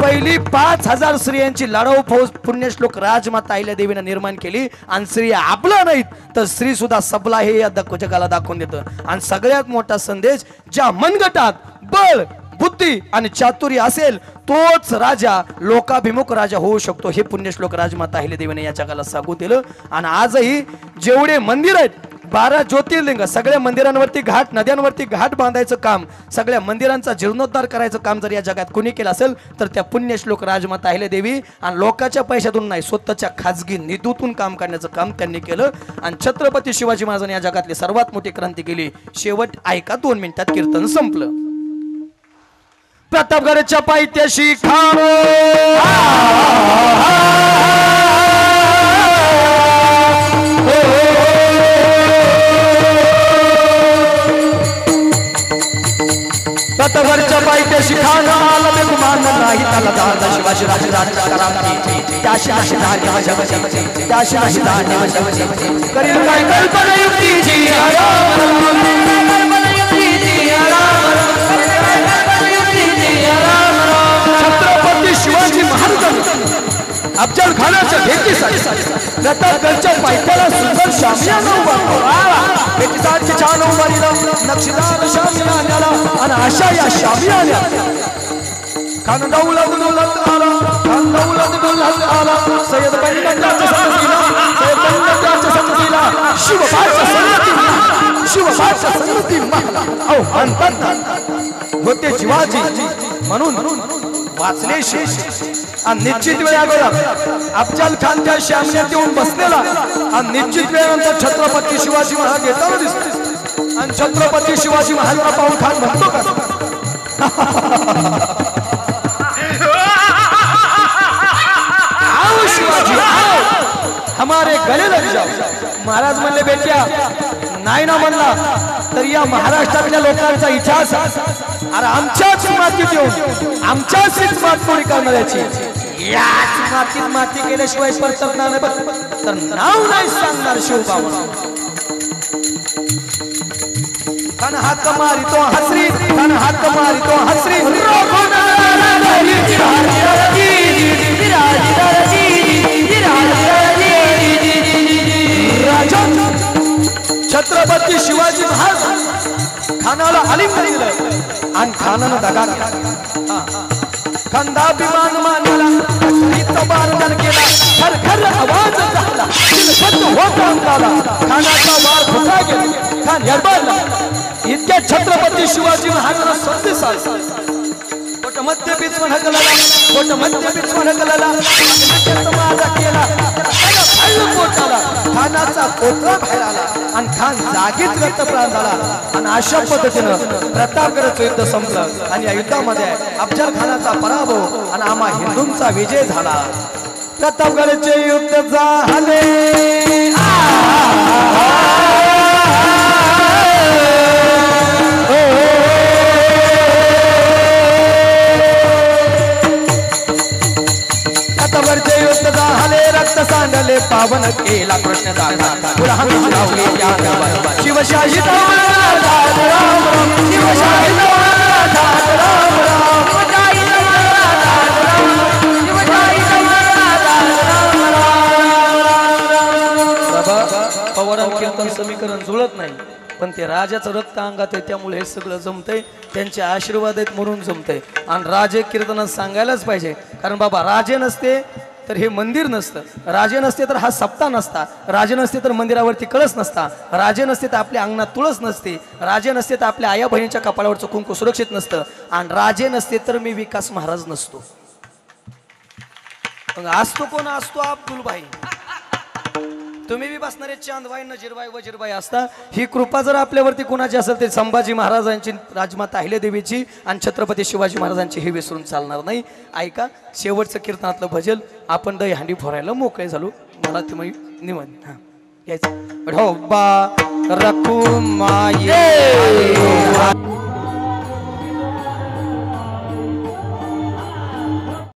पहिली 5000 स्त्रियांची लढाऊ फौज पुण्यश्लोक राजमाता अहिल्यादेवीने निर्माण केली. आणि स्त्रिया आपला नाहीत तर स्त्री सुद्धा सबला हे या जगाला दाखवून देतं. आणि सगळ्यात मोठा संदेश, ज्या मनगटात बळ, बुद्धी आणि चातुर्य असेल तोच राजा लोकाभिमुख राजा होऊ शकतो, हे पुण्यश्लोक राजमाता अहिल्यादेवीने या जगाला सांगू दिलं. आणि आजही जेवढे मंदिर आहेत, 12 ज्योतिर्लिंग, सगळ्या मंदिरांवरती घाट, नद्यांवरती घाट बांधायचं काम, सगळ्या मंदिरांचा जीर्णोद्धार करायचं काम जर या जगात कोणी केलं असेल तर त्या पुण्यश्लोक राजमाता अहिल्यादेवी. आणि लोकांच्या पैशातून नाही, स्वतःच्या खाजगी निधीतून काम करण्याचं काम त्यांनी केलं. आणि छत्रपती शिवाजी महाराजांनी या जगातली सर्वात मोठी क्रांती केली. शेवट ऐका, 2 मिनिटात कीर्तन संपलं. प्रतापगडच्या पायथ्याशी खानो प्रतापगडच्या पायथ्याशी खानो आला बेगुमान नाही त्याला दादा शिवाजी राजराजा करांची त्याशी अशी धान्य वशवशी त्याशी अशी धान्य वशवशी करील काय कल्पना युक्तीची छत्रपती शिवाजी महाराज अफजल खानाच्या भेटीसाठी प्रतापगडच्या पायथ्याला सुंदर शामियाना उभारला. भेटीसाठी छान उभारला नक्षीदार शामियाना. आणि अशा या शामियान्यात खानदौलत आला, खानदौलत आला, सय्यद बंगाच्या संगतीला, सय्यद बंगाच्या संगतीला शिवबाच्या संगती, शिवबाच्या संगती महला अहो म्हणतात होते शिवाजी म्हणून वाचले शेष. आणि निश्चित वेळावर अफजल खानच्या शामियात येऊन बसलेला आणि निश्चित वेळानंतर छत्रपती शिवाजी महाराज येताना दिसते. आणि छत्रपती शिवाजी महाराजांना पाहून खान म्हणतो का, आओ शिवाजी आओ, हमारे गले लग जाओ. महाराज म्हणले, बेट्या नाही ना म्हणला तर या महाराष्ट्रातल्या लोकांचा इतिहास अरे आमच्याच मातीत येऊन आमच्याच मातोडी करणाऱ्याची, याच मातीत माती केल्याशिवाय परतणार नाही तर नाव नाही सांगणार शिवबाबा. खान हात मारितो हसरी, खान हात मारितो हसरी, छत्रपती शिवाजी महाराज खानाला आलिंगन दिलं आणि खानानं दगा केला. खंडाभिमान मानला, बारदान केला, खर खर आवाज झाला, दिलखत होत अंगाला, खानाचा वार फुटा गेला, खान यरबाला. इतक्या छत्रपती शिवाजी महाराजांना संदेश आला. कोट मध्य बिचवण हकलाला, कोट मध्य बिचवण हकलाला, माझा केला खाल्लं पोटाला, खानाचा पोटला बाहेर आला आणि खान जागीच रक्तप्राण झाला. आणि अशा पद्धतीनं प्रतापगडचं युद्ध संपलं. आणि या युद्धामध्ये अफजल खानाचा पराभव आणि आम्हा हिंदूंचा विजय झाला. प्रतापगडचे युद्ध झाले, पावन केला कृष्णाचा घात तुला हमी लावली त्या अंगावर शिवशाही शिवशाही पवरण कीर्तन समीकरण जुळत नाही पण ते राजाचं रक्त अंगात आहे त्यामुळे हे सगळं जमतंय त्यांचे आशीर्वाद आहेत म्हणून जमतंय आणि राजे कीर्तनात सांगायलाच पाहिजे कारण बाबा राजे नसते तर हे मंदिर नसतं राजे नसते तर हा सप्ताह नसता राजे नसते तर मंदिरावरती कळस नसता राजे नसते तर आपल्या अंगणात तुळस नसते राजे नसते तर आपल्या आया बहिणीच्या कपाळावरचं कुंकू सुरक्षित नसतं आणि राजे नसते तर मी विकास महाराज नसतो मग असतो कोण असतो अब्दुलबाई तुम्ही बी बसणारे चांदबाई नजीरबाई वजीरबाई असता ही कृपा जर आपल्यावरती कोणाची असेल तर संभाजी महाराजांची राजमाता अहिल्यादेवीची आणि छत्रपती शिवाजी महाराजांची हे विसरून चालणार नाही ऐका शेवटचं कीर्तनातलं भजल आपण दहीहंडी फोरायला मोकळे झालो मला तुम्ही निमन हा यायचं ढोबा रखू माये